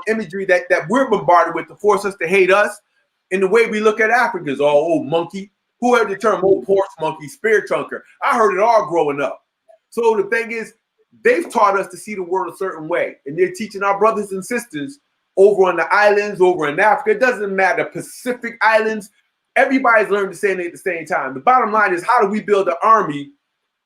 imagery that we're bombarded with to force us to hate us. In the way we look at Africans, old monkey. Who heard the term old horse monkey, spear chunker? I heard it all growing up. So the thing is, they've taught us to see the world a certain way. And they're teaching our brothers and sisters over on the islands, over in Africa. It doesn't matter, Pacific Islands. Everybody's learning the same thing at the same time. The bottom line is, how do we build an army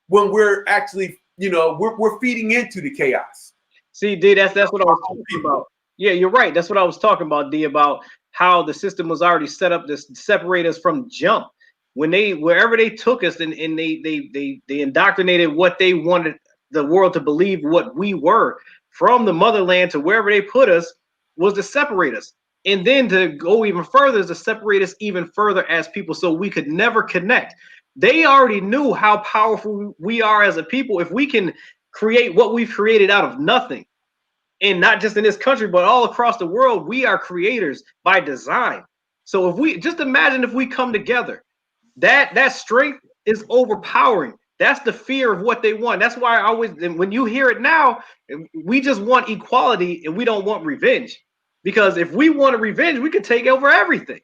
when we're actually, we're feeding into the chaos? See, D, that's what I was talking about. Yeah, you're right. That's what I was talking about, D, about how the system was already set up to separate us from jump. Wherever they took us and they indoctrinated what they wanted the world to believe what we were, from the motherland to wherever they put us, was to separate us. And then to go even further is to separate us even further as people so we could never connect. They already knew how powerful we are as a people if we can create what we've created out of nothing. And not just in this country, but all across the world, we are creators by design. So if we just imagine if we come together, that strength is overpowering. That's the fear of what they want. That's why I always, when you hear it now, we just want equality and we don't want revenge. Because if we want a revenge, we could take over everything.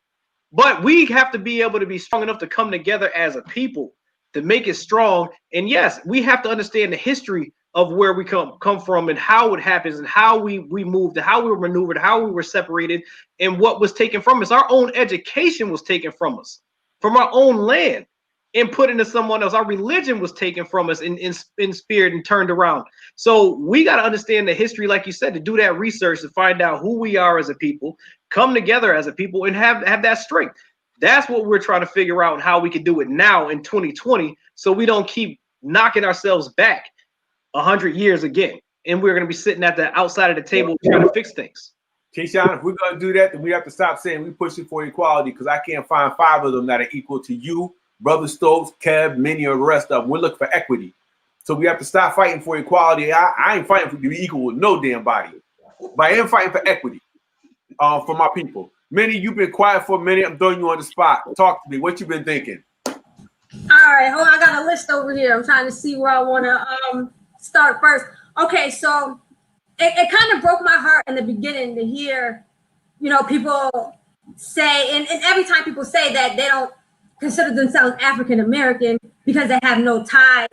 But we have to be able to be strong enough to come together as a people to make it strong. And yes, we have to understand the history of where we come from and how it happens and how we moved and how we were maneuvered, how we were separated, and what was taken from us. Our own education was taken from us, from our own land, and put into someone else. Our religion was taken from us in spirit and turned around. So we got to understand the history, like you said, to do that research, to find out who we are as a people, come together as a people, and have that strength. That's what we're trying to figure out and how we can do it now in 2020, so we don't keep knocking ourselves back 100 years again. And we're going to be sitting at the outside of the table trying to fix things. Keyshawn, if we're gonna do that, then we have to stop saying we pushing for equality because I can't find 5 of them that are equal to you, Brother Stokes, Kev, Minnie, or the rest of them. We're looking for equity. So we have to stop fighting for equality. I ain't fighting for to be equal with no damn body. But I am fighting for equity for my people. Minnie, you've been quiet for a minute. I'm throwing you on the spot. Talk to me. What you been thinking? All right, hold on. I got a list over here. I'm trying to see where I want to start first. Okay, so it kind of broke my heart in the beginning to hear, people say, and every time people say that they don't consider themselves African American because they have no ties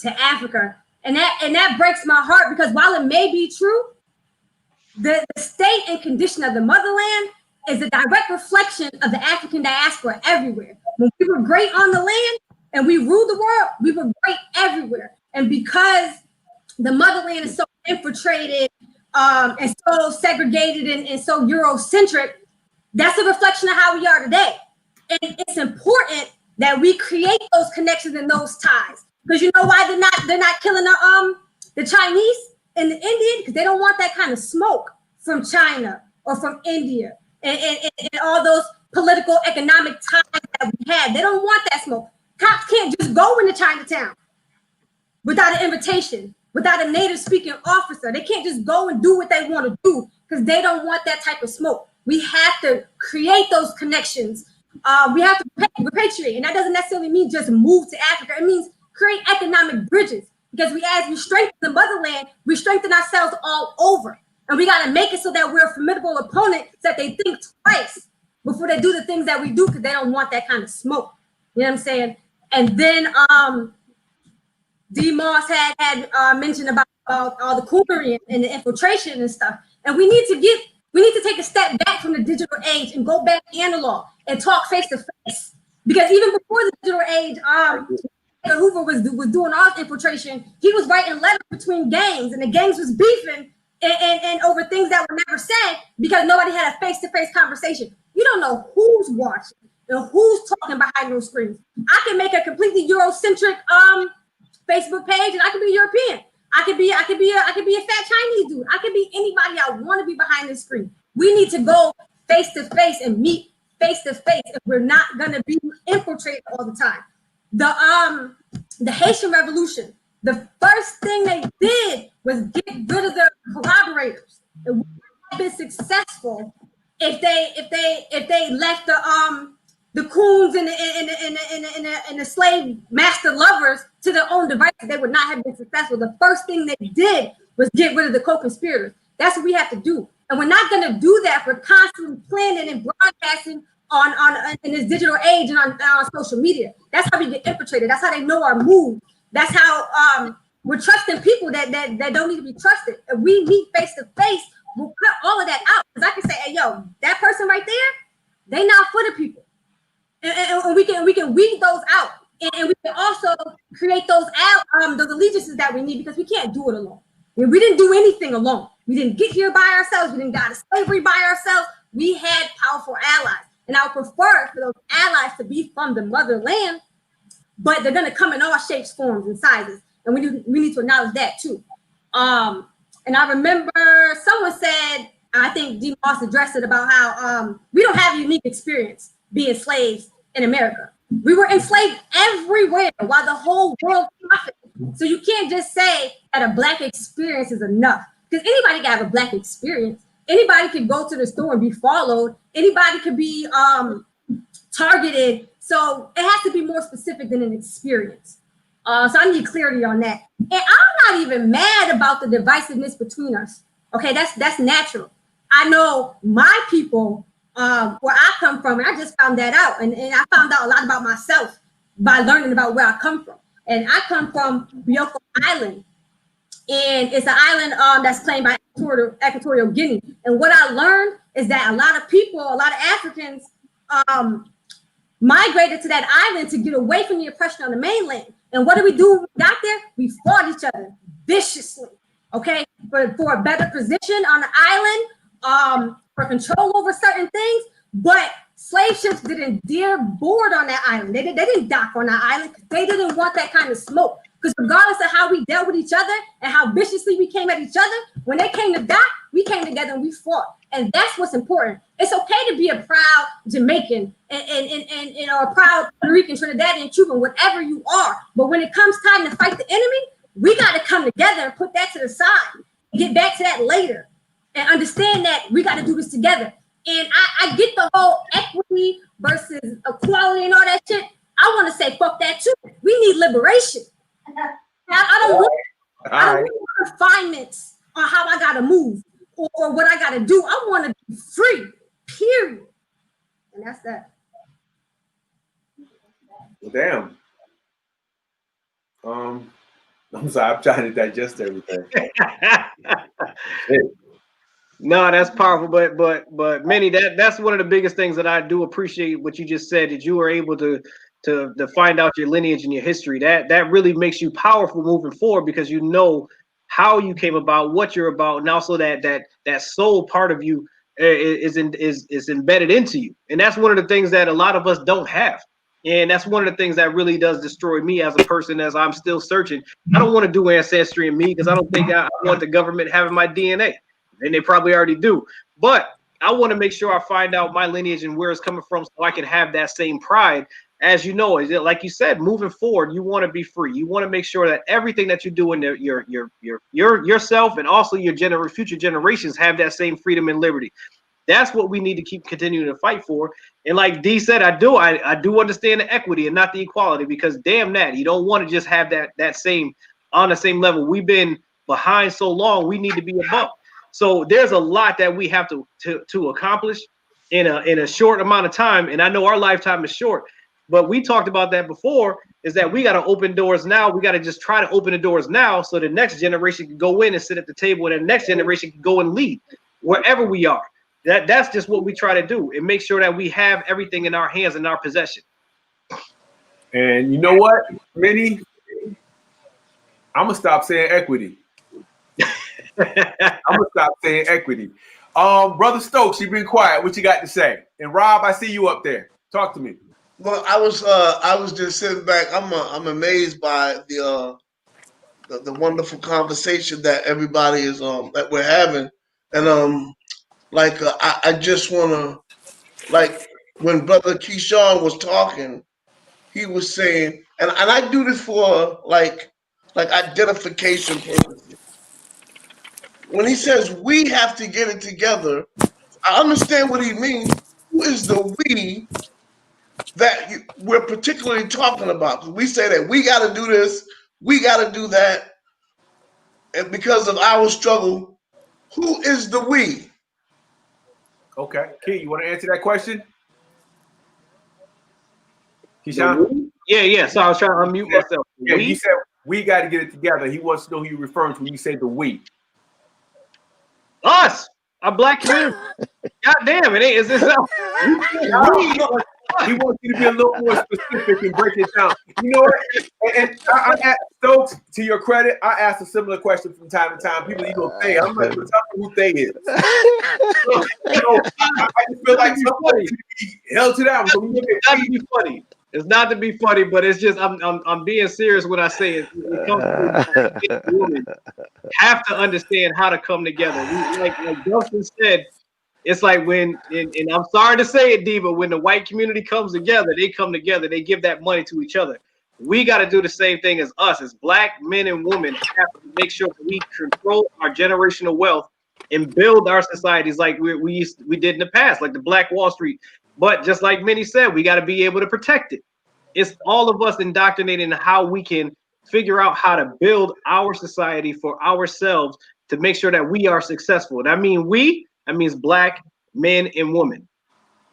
to Africa, and that breaks my heart because while it may be true, the state and condition of the motherland is a direct reflection of the African diaspora everywhere. When we were great on the land and we ruled the world, we were great everywhere. And because the motherland is so infiltrated and so segregated and so Eurocentric, that's a reflection of how we are today. And it's important that we create those connections and those ties. Because you know why they're not killing the Chinese and the Indian? Because they don't want that kind of smoke from China or from India and all those political economic ties that we had. They don't want that smoke. Cops can't just go into Chinatown without an invitation, without a native speaking officer. They can't just go and do what they want to do because they don't want that type of smoke. We have to create those connections. We have to repatriate, and that doesn't necessarily mean just move to Africa. It means create economic bridges because as we strengthen the motherland, we strengthen ourselves all over. And we got to make it so that we're a formidable opponent so that they think twice before they do the things that we do because they don't want that kind of smoke. You know what I'm saying? And then D.Moss had mentioned about all the coonery and the infiltration and stuff. And we need to take a step back from the digital age and go back analog and talk face to face. Because even before the digital age, Hoover was doing all infiltration. He was writing letters between gangs, and the gangs was beefing and over things that were never said because nobody had a face-to-face conversation. You don't know who's watching and who's talking behind those screens. I can make a completely Eurocentric Facebook page, and I could be European. I could be a fat Chinese dude. I could be anybody I want to be behind the screen. We need to go face to face and meet face to face if we're not gonna be infiltrated all the time. The Haitian Revolution, the first thing they did was get rid of the collaborators. It would have been successful if they left the coons and the slave master lovers to their own devices. They would not have been successful. The first thing they did was get rid of the co-conspirators. That's what we have to do. And we're not going to do that. We're constantly planning and broadcasting on in this digital age and on social media. That's how we get infiltrated. That's how they know our moves. That's how we're trusting people that don't need to be trusted. If we meet face to face, we'll cut all of that out. Because I can say, hey, yo, that person right there, they not for the people. And we can weed those out. And we can also create those allegiances that we need because we can't do it alone. We didn't do anything alone. We didn't get here by ourselves. We didn't get out of slavery by ourselves. We had powerful allies. And I would prefer for those allies to be from the motherland, but they're going to come in all shapes, forms, and sizes. And we need to acknowledge that too. And I remember someone said, I think D.Moss addressed it about how we don't have a unique experience being slaves in America. We were enslaved everywhere while the whole world profited. So you can't just say that a Black experience is enough because anybody can have a Black experience. Anybody could go to the store and be followed. Anybody could be targeted. So it has to be more specific than an experience. So I need clarity on that. And I'm not even mad about the divisiveness between us. Okay, that's natural. I know my people, where I come from, and I just found that out. And I found out a lot about myself by learning about where I come from. And I come from Bioko Island. And it's an island that's claimed by Equatorial Guinea. And what I learned is that a lot of people, a lot of Africans migrated to that island to get away from the oppression on the mainland. And what did we do when we got there? We fought each other viciously, okay? For a better position on the island, for control over certain things. But slave ships didn't dare board on that island. They didn't dock on that island because they didn't want that kind of smoke. Because regardless of how we dealt with each other and how viciously we came at each other, when they came to dock, We came together and we fought. And that's what's important. It's okay to be a proud Jamaican and you know, a proud Puerto Rican, Trinidadian, Cuban, whatever you are. But when it comes time to fight the enemy, we got to come together and put that to the side. Get back to that later and understand that we got to do this together. And I get the whole equity versus equality and all that shit. I want to say fuck that too. We need liberation. I don't want refinements on how I gotta move or what I gotta do. I want to be free. Period. And that's that. Well, damn. I'm sorry, I'm trying to digest everything. No, that's powerful, but Manny, that's one of the biggest things that I do appreciate what you just said, that you were able to find out your lineage and your history. That really makes you powerful moving forward, because you know how you came about, what you're about, and also that soul part of you is embedded into you. And that's one of the things that a lot of us don't have. And that's one of the things that really does destroy me as a person, as I'm still searching. I don't want to do ancestry in me, because I don't think I want the government having my DNA. And they probably already do. But I want to make sure I find out my lineage and where it's coming from, so I can have that same pride. As you know, like you said, moving forward, you want to be free. You want to make sure that everything that you do in yourself and also your future generations have that same freedom and liberty. That's what we need to keep continuing to fight for. And like D said, I do understand the equity and not the equality, because damn that, you don't want to just have that same on the same level. We've been behind so long, we need to be above. So there's a lot that we have to accomplish in a short amount of time. And I know our lifetime is short, but we talked about that before, is that we got to open doors now. We got to just try to open the doors now, so the next generation can go in and sit at the table, and the next generation can go and lead wherever we are. That's just what we try to do, and make sure that we have everything in our hands, in our possession. And you know what, Minnie? I'm gonna stop saying equity. I'm gonna stop saying equity. Brother Stokes, you've been quiet. What you got to say? And Rob, I see you up there. Talk to me. Well, I was just sitting back. I'm amazed by the wonderful conversation that everybody is that we're having, and I just wanna, like, when Brother Keyshawn was talking, he was saying, and I do this for like identification purposes. When he says we have to get it together, I understand what he means. Who is the we that we're particularly talking about? We say that we got to do this, we got to do that, and because of our struggle, who is the we? Okay, Key, you want to answer that question? Keyshawn? Yeah. So I was trying to unmute myself. Yeah, you said we got to get it together. He wants to know who you're referring to when you say the we. Us, a black community. God damn, it ain't. Is this? He wants you to be a little more specific and break it down. You know what? And I asked Stokes, to your credit, I asked a similar question from time to time. People, you go, "Hey, I'm not going to tell you who they is." So, I just feel like somebody held to that one. It's not to be funny. It's not to be funny, but it's just I'm being serious when I say it. Women have to understand how to come together. Like Dustin said, it's like when, and I'm sorry to say it, D, but when the white community comes together, they come together, they give that money to each other. We got to do the same thing as us, as black men and women, have to make sure that we control our generational wealth and build our societies like we did in the past, like the Black Wall Street. But just like many said, we got to be able to protect it. It's all of us indoctrinating how we can figure out how to build our society for ourselves to make sure that we are successful. And I mean that means black men and women.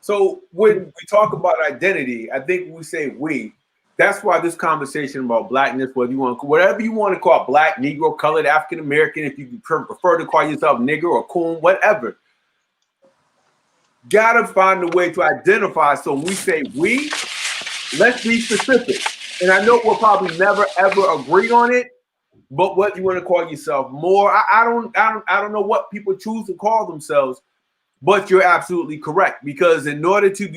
So when we talk about identity, I think when we say we, that's why this conversation about blackness, whatever you want to call it, black, Negro, colored, African American, if you prefer to call yourself nigger or coon, whatever, gotta find a way to identify. So when we say we, let's be specific. And I know we'll probably never ever agree on it, but what you want to call yourself more, I don't know what people choose to call themselves, but you're absolutely correct, because in order to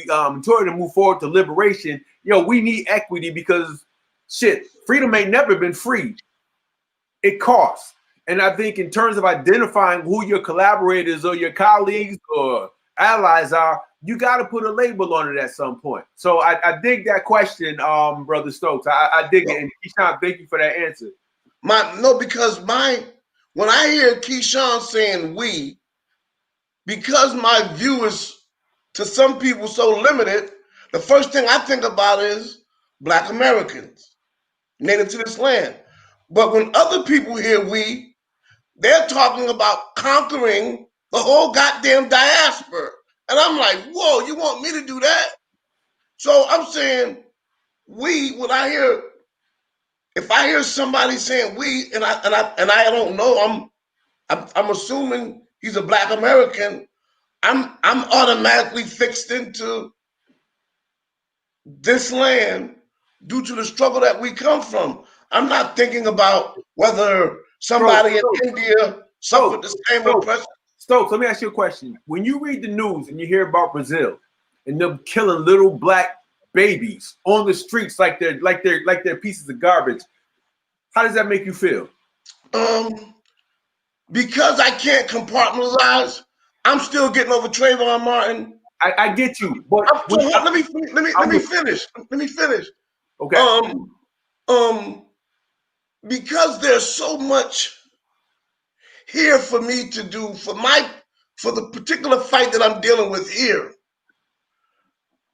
move forward to liberation, we need equity, because shit, freedom ain't never been free. It costs. And I think in terms of identifying who your collaborators or your colleagues or allies are, you got to put a label on it at some point. So I dig that question, Brother Stokes. I dig it. And Keyshawn, thank you for that answer. Because when I hear Keyshawn saying we, because my view is to some people so limited, the first thing I think about is Black Americans, native to this land. But when other people hear we, they're talking about conquering the whole goddamn diaspora. And I'm like, whoa, you want me to do that? So I'm saying we, if I hear somebody saying we, and I don't know, I'm assuming he's a Black American, I'm automatically fixed into this land due to the struggle that we come from. I'm not thinking about whether somebody in India suffered the same oppression. Stokes, let me ask you a question. When you read the news and you hear about Brazil and them killing little Black babies on the streets like they're pieces of garbage, how does that make you feel? Because I can't compartmentalize, I'm still getting over Trayvon Martin. I get you, but let me finish. Let me finish. Okay. Because there's so much here for me to do for the particular fight that I'm dealing with here.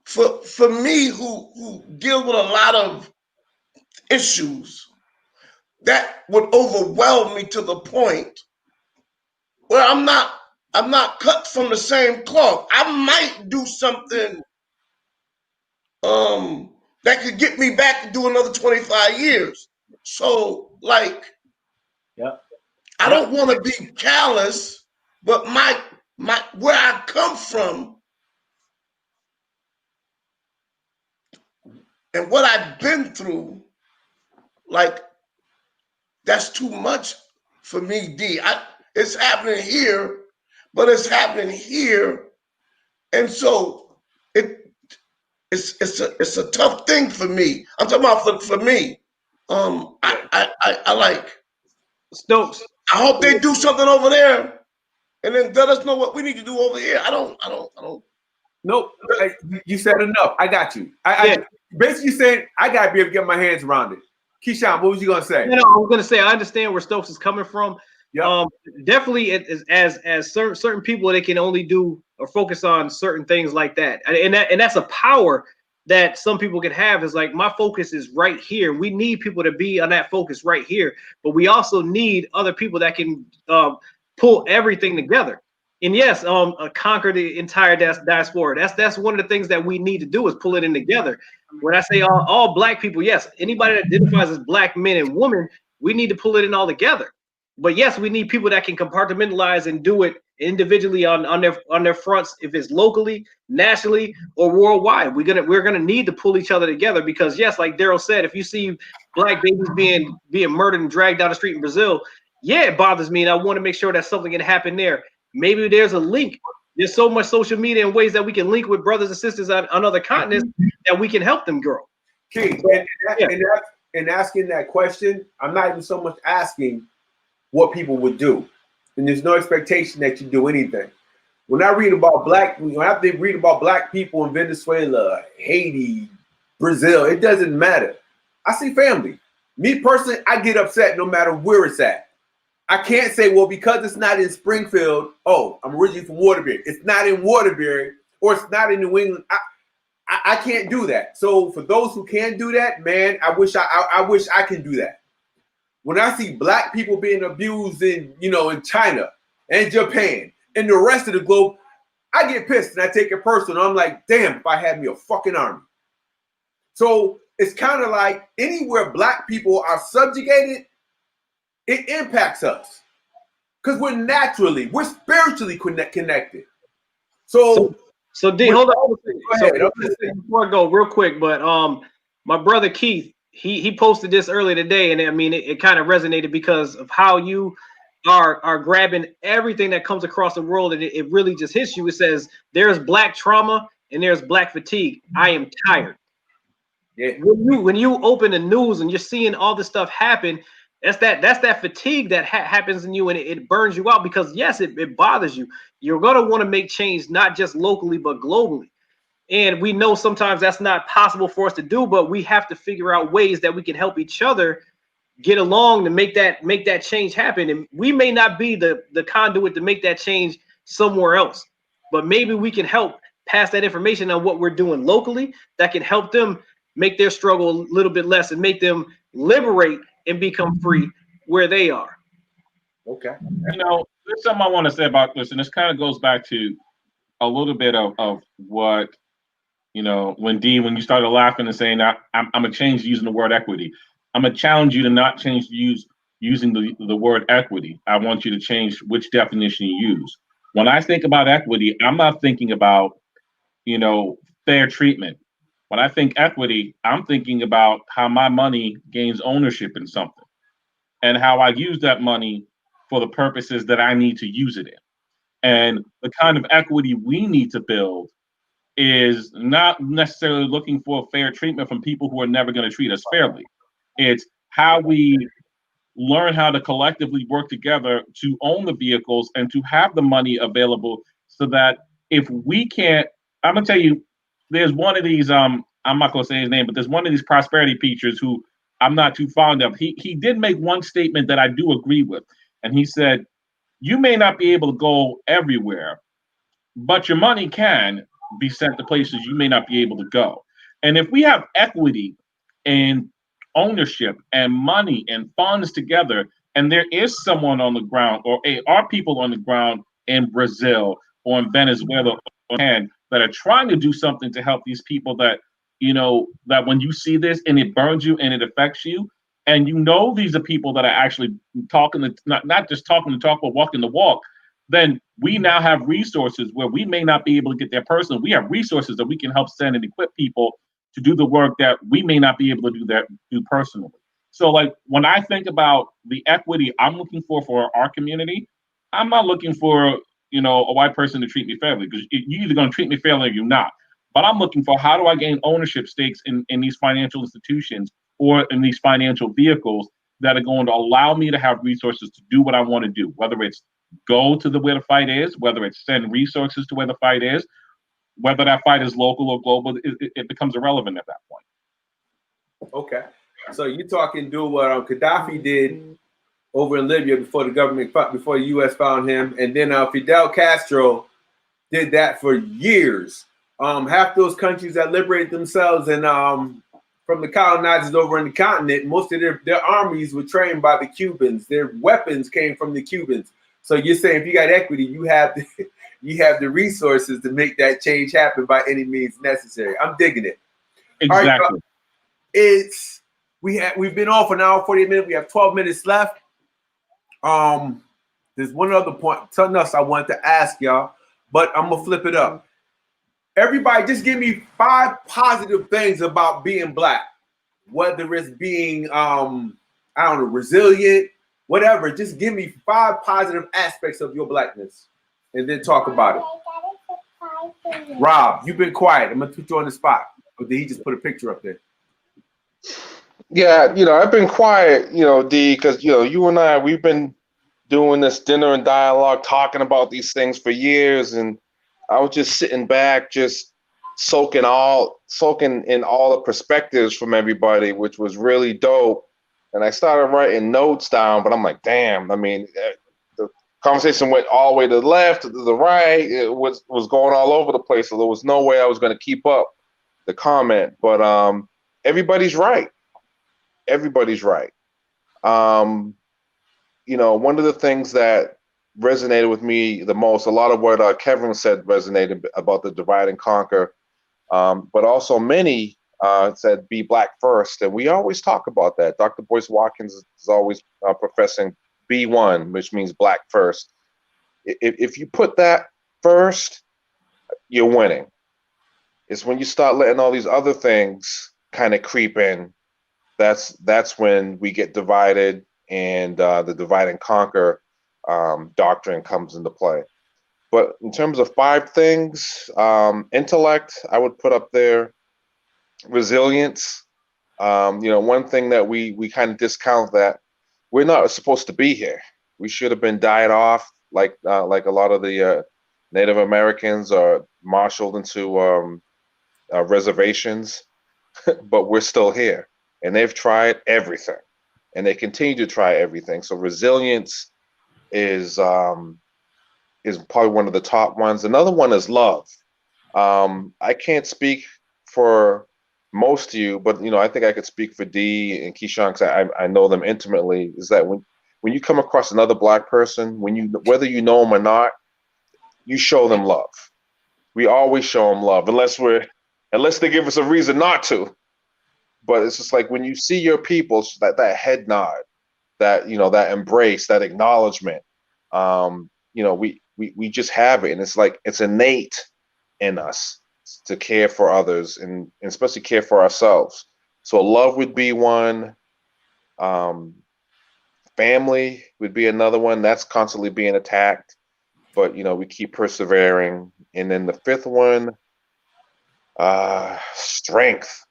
For me, who deal with a lot of issues, that would overwhelm me to the point where I'm not cut from the same cloth. I might do something that could get me back to do another 25 years. So like, I don't want to be callous, but my where I come from and what I've been through, like, that's too much for me, D. It's happening here, but it's happening here, and so it's a tough thing for me. I'm talking about for me. I like Stokes. I hope they do something over there, and then let us know what we need to do over here. I don't. Nope. You said enough. I got you. I basically saying I gotta be able to get my hands around it. Keyshawn, what was you gonna say? No, I was gonna say I understand where Stokes is coming from. Yep. Definitely, as certain people, they can only do or focus on certain things like that, and that's a power that some people can have. Is like, my focus is right here. We need people to be on that focus right here, but we also need other people that can pull everything together. And yes, conquer the entire diaspora. That's one of the things that we need to do, is pull it in together. When I say all Black people, yes, anybody that identifies as Black men and women, we need to pull it in all together. But yes, we need people that can compartmentalize and do it individually on their fronts, if it's locally, nationally, or worldwide. We're gonna need to pull each other together, because yes, like Daryl said, if you see Black babies being murdered and dragged down the street in Brazil, yeah, it bothers me, and I want to make sure that something can happen there. Maybe there's a link. There's so much social media and ways that we can link with brothers and sisters on other continents that we can help them grow. King, and asking that question, I'm not even so much asking what people would do, and there's no expectation that you do anything. When I read about Black people in Venezuela, Haiti, Brazil, it doesn't matter. I see family. Me personally, I get upset no matter where it's at. I can't say, well, because it's not in Springfield, oh, I'm originally from Waterbury. It's not in Waterbury, or it's not in New England. I can't do that. So for those who can do that, man, I wish I can do that. When I see Black people being abused in China and Japan and the rest of the globe, I get pissed and I take it personal. I'm like, damn, if I had me a fucking army. So it's kind of like anywhere Black people are subjugated, it impacts us, because we're spiritually connected. So D, hold on. Before I go real quick, but my brother Keith, he posted this earlier today, and I mean it kind of resonated because of how you are grabbing everything that comes across the world, and it really just hits you. It says there's Black trauma and there's Black fatigue. I am tired. Yeah. When you open the news and you're seeing all this stuff happen, That's that fatigue that happens in you, and it burns you out because yes, it bothers you. You're gonna want to make change not just locally but globally. And we know sometimes that's not possible for us to do, but we have to figure out ways that we can help each other get along to make that change happen. And we may not be the conduit to make that change somewhere else, but maybe we can help pass that information on what we're doing locally that can help them make their struggle a little bit less and make them liberate and become free where they are. Okay. You know, there's something I want to say about this, and this kind of goes back to a little bit of what, you know, when you started laughing and saying that I'm gonna change using the word equity. I'm gonna challenge you to not change using the word equity. I want you to change which definition you use. When I think about equity, I'm not thinking about, you know, fair treatment. When I think equity, I'm thinking about how my money gains ownership in something and how I use that money for the purposes that I need to use it in. And the kind of equity we need to build is not necessarily looking for fair treatment from people who are never going to treat us fairly. It's how we learn how to collectively work together to own the vehicles and to have the money available so that if we can't, I'm gonna tell you, there's one of these I'm not gonna say his name, but there's one of these prosperity preachers who I'm not too fond of. He did make one statement that I do agree with, and he said, "You may not be able to go everywhere, but your money can be sent to places you may not be able to go." And if we have equity and ownership and money and funds together, and there is someone on the ground or are people on the ground in Brazil or in Venezuela or that are trying to do something to help these people that, you know, that when you see this and it burns you and it affects you, and you know these are people that are actually talking to not just talking the talk but walking the walk, then we now have resources where we may not be able to get there personally. We have resources that we can help send and equip people to do the work that we may not be able to do personally. So like when I think about the equity I'm looking for our community, I'm not looking for, you know, a white person to treat me fairly, because you're either going to treat me fairly or you're not. But I'm looking for how do I gain ownership stakes in these financial institutions or in these financial vehicles that are going to allow me to have resources to do what I want to do, whether it's go to where the fight is, whether it's send resources to where the fight is, whether that fight is local or global, it becomes irrelevant at that point. Okay. So you're talking do what Gaddafi did over in Libya before the U.S. found him, and then Fidel Castro did that for years. Half those countries that liberated themselves and from the colonizers over in the continent, most of their armies were trained by the Cubans. Their weapons came from the Cubans. So you're saying if you got equity, you have the resources to make that change happen by any means necessary. I'm digging it. Exactly. All right, we've been off an hour 48 minutes. We have 12 minutes left. There's one other point, something else I wanted to ask y'all, but I'm gonna flip it up. Everybody, just give me 5 positive things about being black, whether it's being I don't know, resilient, whatever. Just give me 5 positive aspects of your blackness, and then talk about it. Rob, you've been quiet. I'm gonna put you on the spot. But did he just put a picture up there? Yeah, you know, I've been quiet, you know, D, because you know, you and I, we've been doing this dinner and dialogue, talking about these things for years, and I was just sitting back, just soaking in all the perspectives from everybody, which was really dope. And I started writing notes down, but I'm like, damn, I mean, the conversation went all the way to the left, to the right. It was going all over the place, so there was no way I was going to keep up the comment. But everybody's right. Everybody's right. You know, one of the things that resonated with me the most, a lot of what Kevin said resonated about the divide and conquer, but also many said be black first. And we always talk about that. Dr. Boyce Watkins is always professing B1, which means black first. If you put that first, you're winning. It's when you start letting all these other things kind of creep in, that's when we get divided, and the divide and conquer doctrine comes into play. But in terms of 5 things, intellect, I would put up there. Resilience. You know, one thing that we kind of discount that we're not supposed to be here. We should have been died off like a lot of the Native Americans are marshaled into reservations, but we're still here, and they've tried everything, and they continue to try everything. So resilience is probably one of the top ones. Another one is love. I can't speak for most of you, but I think I could speak for D and Keyshawn because I know them intimately. Is that when you come across another black person, whether you know them or not, you show them love. We always show them love, unless they give us a reason not to. But it's just like when you see your people, that head nod, that embrace, that acknowledgement. We just have it, and it's like it's innate in us to care for others and especially care for ourselves. So love would be one. Family would be another one that's constantly being attacked, but we keep persevering. And then the fifth one, strength.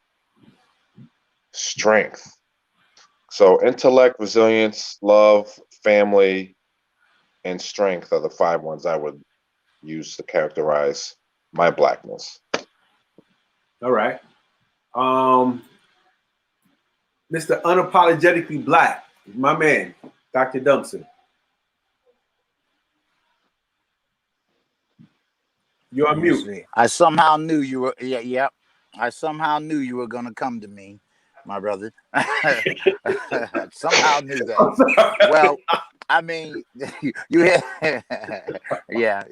So intellect, resilience, love, family, and strength are the five ones I would use to characterize my blackness. All right. Mr. Unapologetically Black, my man, Dr. Dumpson. You're on mute. I somehow knew you were. Yeah, yep. I somehow knew you were gonna come to me, my brother. Somehow knew that. Well, I mean, you. Yeah,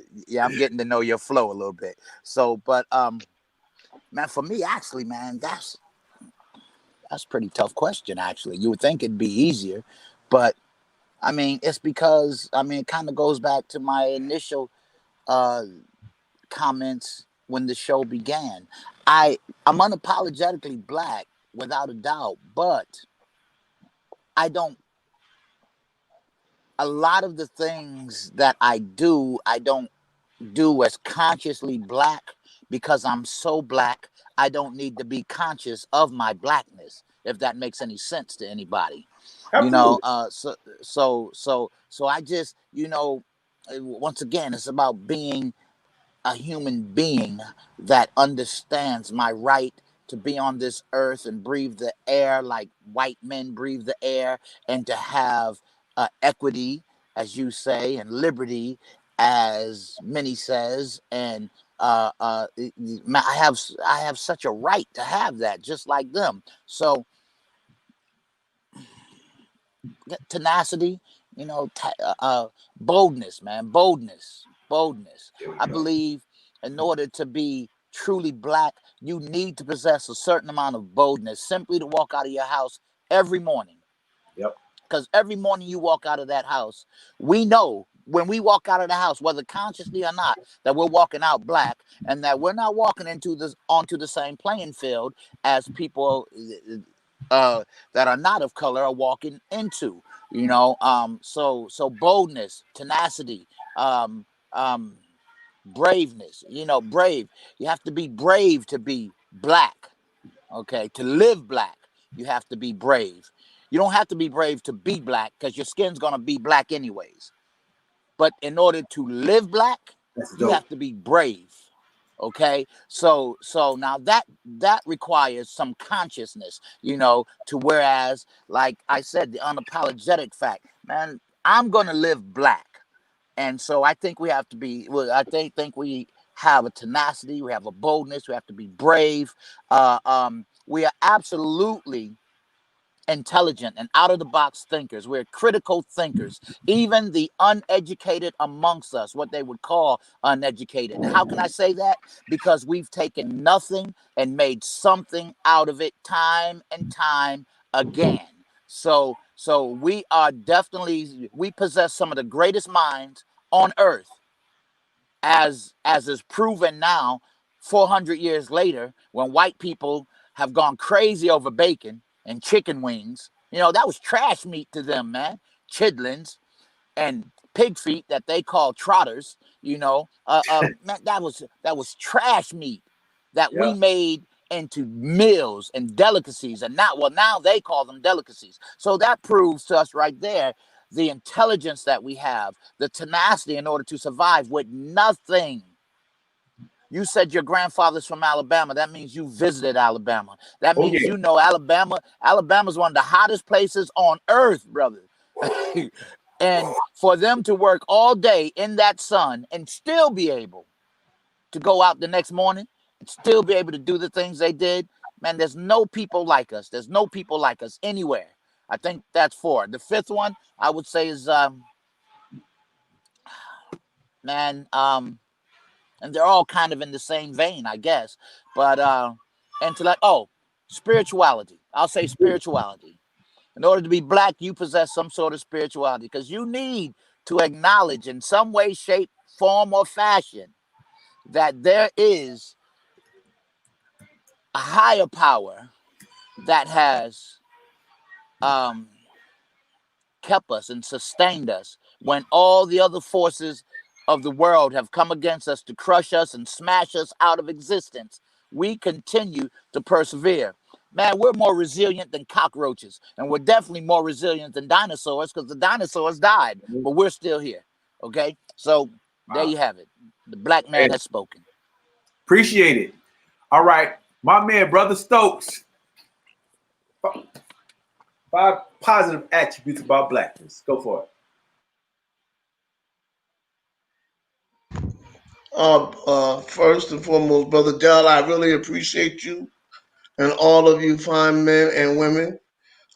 I'm getting to know your flow a little bit. So, but man, for me, actually, man, that's a pretty tough question. Actually, you would think it'd be easier, but I mean, it's because it kind of goes back to my initial comments when the show began. I'm unapologetically black without a doubt, but I don't. A lot of the things that I don't do as consciously black because I'm so black. I don't need to be conscious of my blackness, if that makes any sense to anybody. Absolutely. So I just once again, it's about being a human being that understands my right to be on this earth and breathe the air like white men breathe the air, and to have equity, as you say, and liberty, as many says, and I have such a right to have that, just like them. So tenacity, boldness, man, boldness. I believe in order to be truly black, you need to possess a certain amount of boldness simply to walk out of your house every morning. Yep. Because every morning you walk out of that house, we know when we walk out of the house, whether consciously or not, that we're walking out black, and that we're not walking onto the same playing field as people that are not of color are walking into. So boldness, tenacity, um, um, braveness. Brave. You have to be brave to be black. Okay, to live black, you have to be brave. You don't have to be brave to be black because your skin's gonna be black anyways. But in order to live black, you have to be brave. Okay, so now that requires some consciousness, to whereas, like I said, the unapologetic fact, man, I'm gonna live black. And so I think we have to be. Well, I think we have a tenacity, we have a boldness, we have to be brave. We are absolutely intelligent and out of the box thinkers. We're critical thinkers. Even the uneducated amongst us, what they would call uneducated. And how can I say that? Because we've taken nothing and made something out of it time and time again. So we are definitely, we possess some of the greatest minds on earth, as is proven now 400 years later, when white people have gone crazy over bacon and chicken wings. That was trash meat to them, man. Chitlins and pig feet that they call trotters. Man, that was trash meat that we made into meals and delicacies, and now they call them delicacies. So that proves to us right there the intelligence that we have, the tenacity in order to survive with nothing. You said your grandfather's from Alabama. That means you visited Alabama. That means you know Alabama. Alabama's one of the hottest places on earth, brother. And for them to work all day in that sun and still be able to go out the next morning and still be able to do the things they did, man, there's no people like us. There's no people like us anywhere. I think that's 4. The 5th one I would say is, and they're all kind of in the same vein, I guess. But intellect, spirituality. I'll say spirituality. In order to be black, you possess some sort of spirituality, because you need to acknowledge in some way, shape, form, or fashion that there is a higher power that has kept us and sustained us when all the other forces of the world have come against us to crush us and smash us out of existence. We continue to persevere. Man, we're more resilient than cockroaches, and we're definitely more resilient than dinosaurs, because the dinosaurs died, but we're still here. Okay, so there you have it. The black man has spoken. Appreciate it. All right, my man, Brother Stokes. 5 positive attributes about blackness. Go for it. First and foremost, Brother Dell, I really appreciate you and all of you fine men and women.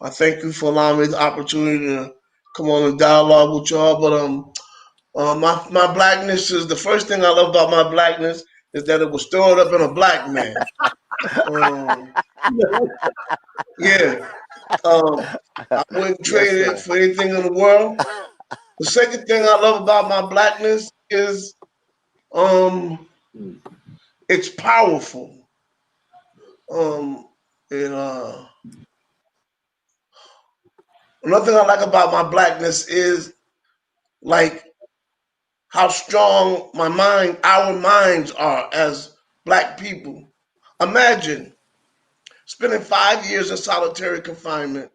I thank you for allowing me the opportunity to come on and dialogue with y'all. But my blackness is the first thing I love about my blackness is that it was stored up in a black man. Yeah. I wouldn't trade it for anything in the world. The second thing I love about my blackness is it's powerful. Another thing I like about my blackness is like how strong our minds are as black people. Imagine spending 5 years in solitary confinement,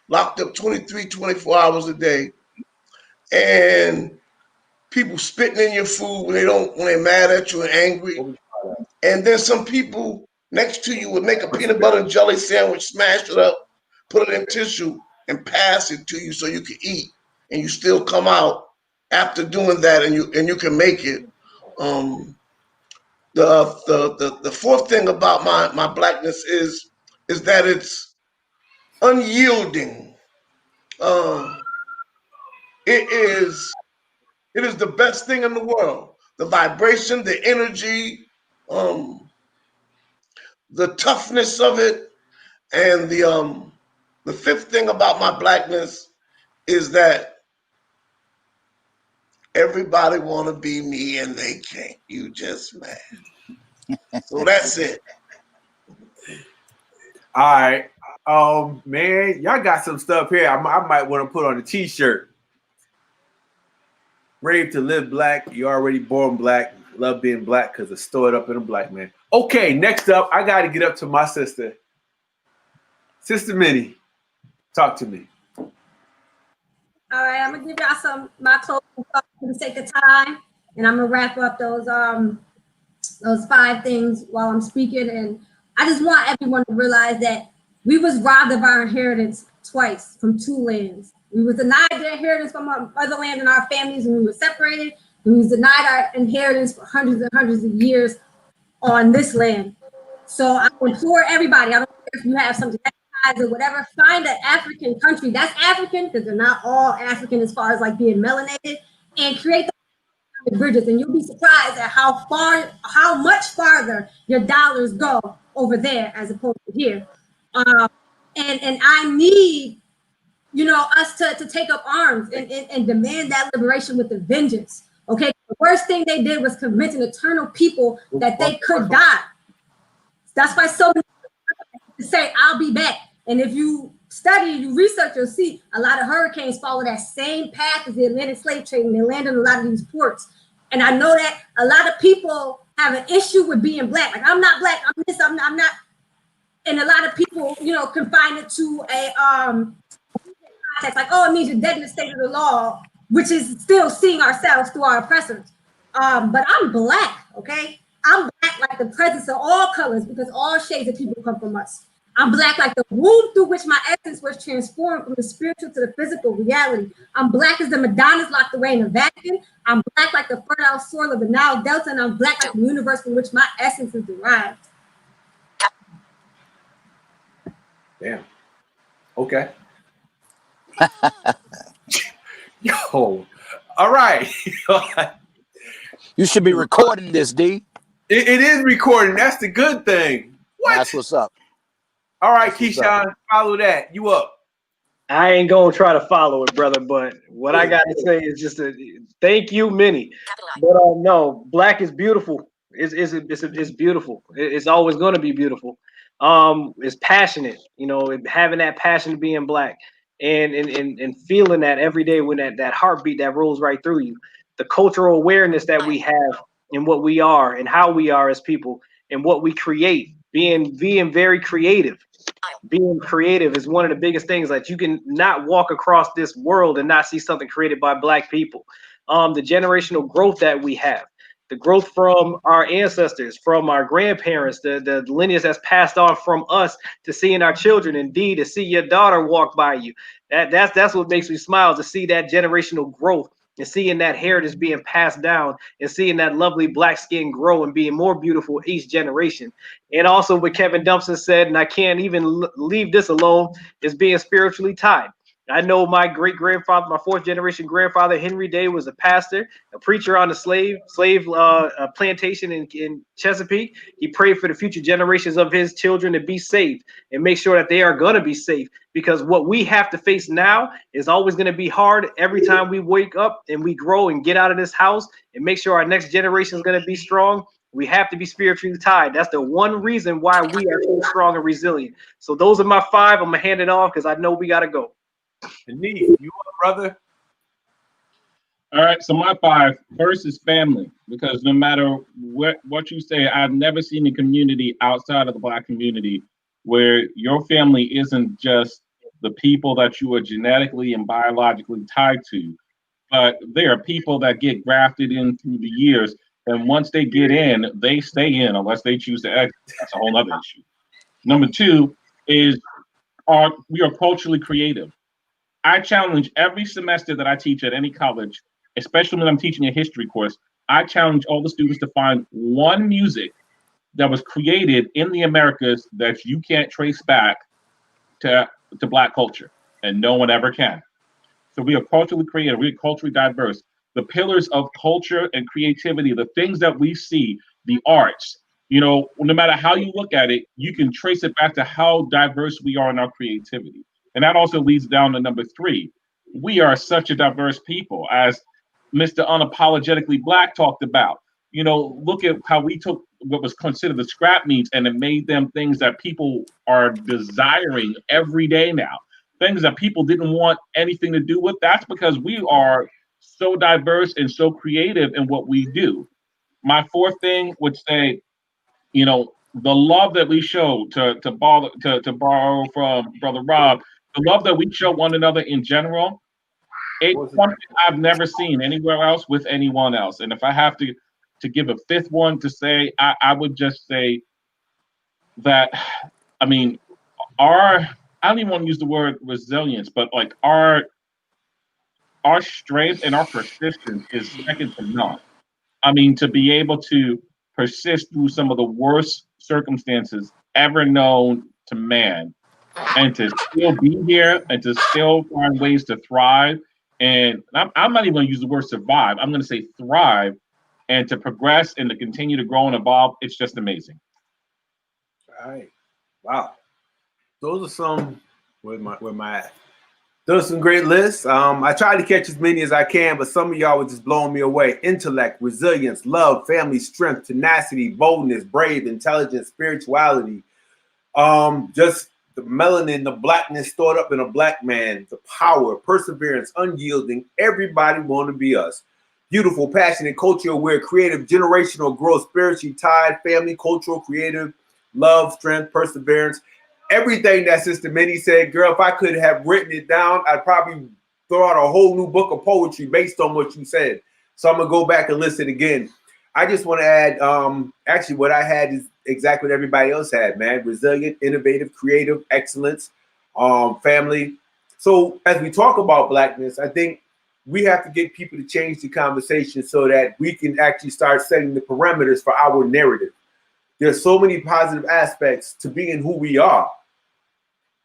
locked up 23, 24 hours a day, and people spitting in your food when they're mad at you and angry. And then some people next to you would make a peanut butter and jelly sandwich, smash it up, put it in tissue, and pass it to you so you can eat. And you still come out after doing that, and you can make it. The fourth thing about my blackness is that it's unyielding. It is the best thing in the world. The vibration, the energy, the toughness of it, and the fifth thing about my blackness is that everybody want to be me and they can't. You just mad. So that's it. All right. Man, y'all got some stuff here I might want to put on a t-shirt. Brave to live black. You're already born black. Love being black because it's stored up in a black man. Okay, next up, I got to get up to my sister. Sister Minnie, talk to me. All right, I'm gonna give y'all my closing thoughts for the sake of time, and I'm gonna wrap up those 5 things while I'm speaking. And I just want everyone to realize that we was robbed of our inheritance twice from 2 lands. We were denied the inheritance from our motherland and our families when we were separated. And we was denied our inheritance for hundreds and hundreds of years on this land. So I implore everybody, I don't care if you have some ties or whatever, find an African country that's African, because they're not all African as far as like being melanated, and create the bridges, and you'll be surprised at how much farther your dollars go over there as opposed to here. And I need, us to take up arms and demand that liberation with a vengeance. Okay, the worst thing they did was convince an eternal people that they could die. That's why so many people say, I'll be back. And if you study, you research, you'll see a lot of hurricanes follow that same path as the Atlantic slave trade, and they land in a lot of these ports. And I know that a lot of people have an issue with being black. Like, I'm not black, I'm this, I'm not. and a lot of people, confine it to a context, like, oh, it means you're dead in the state of the law, which is still seeing ourselves through our oppressors. But I'm black, okay? I'm black like the presence of all colors, because all shades of people come from us. I'm black like the womb through which my essence was transformed from the spiritual to the physical reality. I'm black as the Madonnas locked away in the Vatican. I'm black like the fertile soil of the Nile Delta, and I'm black like the universe from which my essence is derived. Damn. Okay. Yo. All right. You should be recording this, D. It is recording. That's the good thing. What? That's what's up. All right, Keyshawn, follow that. You up. I ain't gonna try to follow it, brother. But what I gotta say is just a thank you, Minnie. But no, black is beautiful. It's beautiful. It's always gonna be beautiful. It's passionate. Having that passion of being black, and feeling that every day when that heartbeat that rolls right through you. The cultural awareness that we have and what we are and how we are as people and what we create. Being very creative. Being creative is one of the biggest things. Like, you can not walk across this world and not see something created by black people. The generational growth that we have, the growth from our ancestors, from our grandparents, the lineage that's passed on from us to seeing our children, indeed to see your daughter walk by you. That's what makes me smile, to see that generational growth and seeing that heritage being passed down and seeing that lovely black skin grow and being more beautiful each generation. And also what Kevin Dumpson said, and I can't even leave this alone, is being spiritually tied. I know my great grandfather, my fourth generation grandfather, Henry Day, was a pastor, a preacher on a slave plantation in Chesapeake. He prayed for the future generations of his children to be saved and make sure that they are going to be safe, because what we have to face now is always going to be hard every time we wake up and we grow and get out of this house and make sure our next generation is going to be strong. We have to be spiritually tied. That's the one reason why we are so strong and resilient. So those are my 5. I'm going to hand it off because I know we got to go. Denise, you up, brother? All right, so my 5 first is family, because no matter what you say, I've never seen a community outside of the black community where your family isn't just the people that you are genetically and biologically tied to, but there are people that get grafted in through the years, and once they get in, they stay in unless they choose to exit. That's a whole other issue. Number 2 is we are culturally creative. I challenge every semester that I teach at any college, especially when I'm teaching a history course, I challenge all the students to find one music that was created in the Americas that you can't trace back to black culture, and no one ever can. So we are culturally creative, we are culturally diverse. The pillars of culture and creativity, the things that we see, the arts, no matter how you look at it, you can trace it back to how diverse we are in our creativity. And that also leads down to number 3. We are such a diverse people, as Mr. Unapologetically Black talked about. Look at how we took what was considered the scrap meats and it made them things that people are desiring every day now. Things that people didn't want anything to do with. That's because we are so diverse and so creative in what we do. My 4th thing would say, the love that we show to borrow from Brother Rob, the love that we show one another in general, it's something I've never seen anywhere else with anyone else. And if I have to give a 5th one to say, I would just say that, I don't even want to use the word resilience, but like our strength and our persistence is second to none. To be able to persist through some of the worst circumstances ever known to man, and to still be here and to still find ways to thrive. And I'm not even going to use the word survive. I'm going to say thrive, and to progress and to continue to grow and evolve. It's just amazing. All right. Wow. Those are some those are some great lists. I tried to catch as many as I can, but some of y'all were just blowing me away. Intellect, resilience, love, family, strength, tenacity, boldness, brave, intelligence, spirituality. Just the melanin, the blackness stored up in a black man, the power, perseverance, unyielding. Everybody want to be us. Beautiful, passionate, culture aware, creative, generational growth, spiritually tied, family, cultural, creative, love, strength, perseverance. everything that Sister Minnie said, girl, if I could have written it down, I'd probably throw out a whole new book of poetry based on what you said. So I'm gonna go back and listen again. I just want to add, actually, what I had is exactly what everybody else had, man. Resilient, innovative, creative, excellence, family. So as we talk about Blackness, I think we have to get people to change the conversation so that we can actually start setting the parameters for our narrative. There's so many positive aspects to being who we are.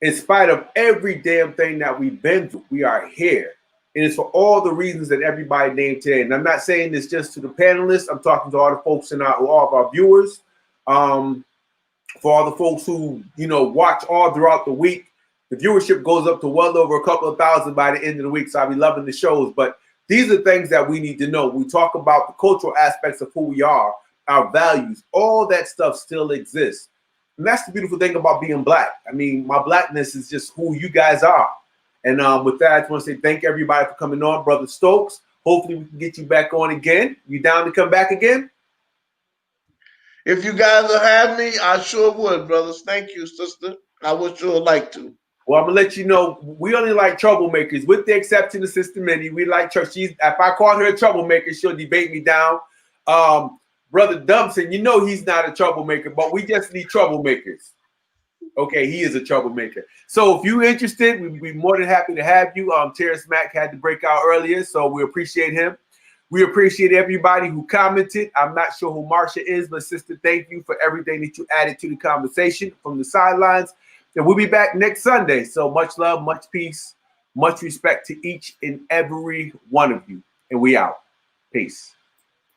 In spite of every damn thing that we've been through, we are here. And it's for all the reasons that everybody named today. And I'm not saying this just to the panelists. I'm talking to all the folks in all of our viewers, for all the folks who, you know, watch all throughout the week. The viewership goes up to well over a couple of thousand by the end of the week. So I'll be loving the shows. But these are things that we need to know. We talk about the cultural aspects of who we are, our values, all that stuff still exists. And that's the beautiful thing about being Black. I mean, my Blackness is just who you guys are. And with that, I just want to say thank everybody for coming on, Brother Stokes. Hopefully we can get you back on again. You down to come back again? If you guys will have me, I sure would, brothers. Thank you, sister. I would sure like to. Well, I'm gonna let you know we only like troublemakers, with the exception of Sister Minnie. We like her. If I call her a troublemaker, she'll debate me down. Brother Dumpson, you know he's not a troublemaker, but we just need troublemakers. Okay, he is a troublemaker. So if you're interested, we'd be more than happy to have you. Terrence Mack had to break out earlier, so we appreciate him. We appreciate everybody who commented. I'm not sure who Marsha is, but sister, thank you for everything that you added to the conversation from the sidelines. And we'll be back next Sunday. So much love, much peace, much respect to each and every one of you. And we out. Peace.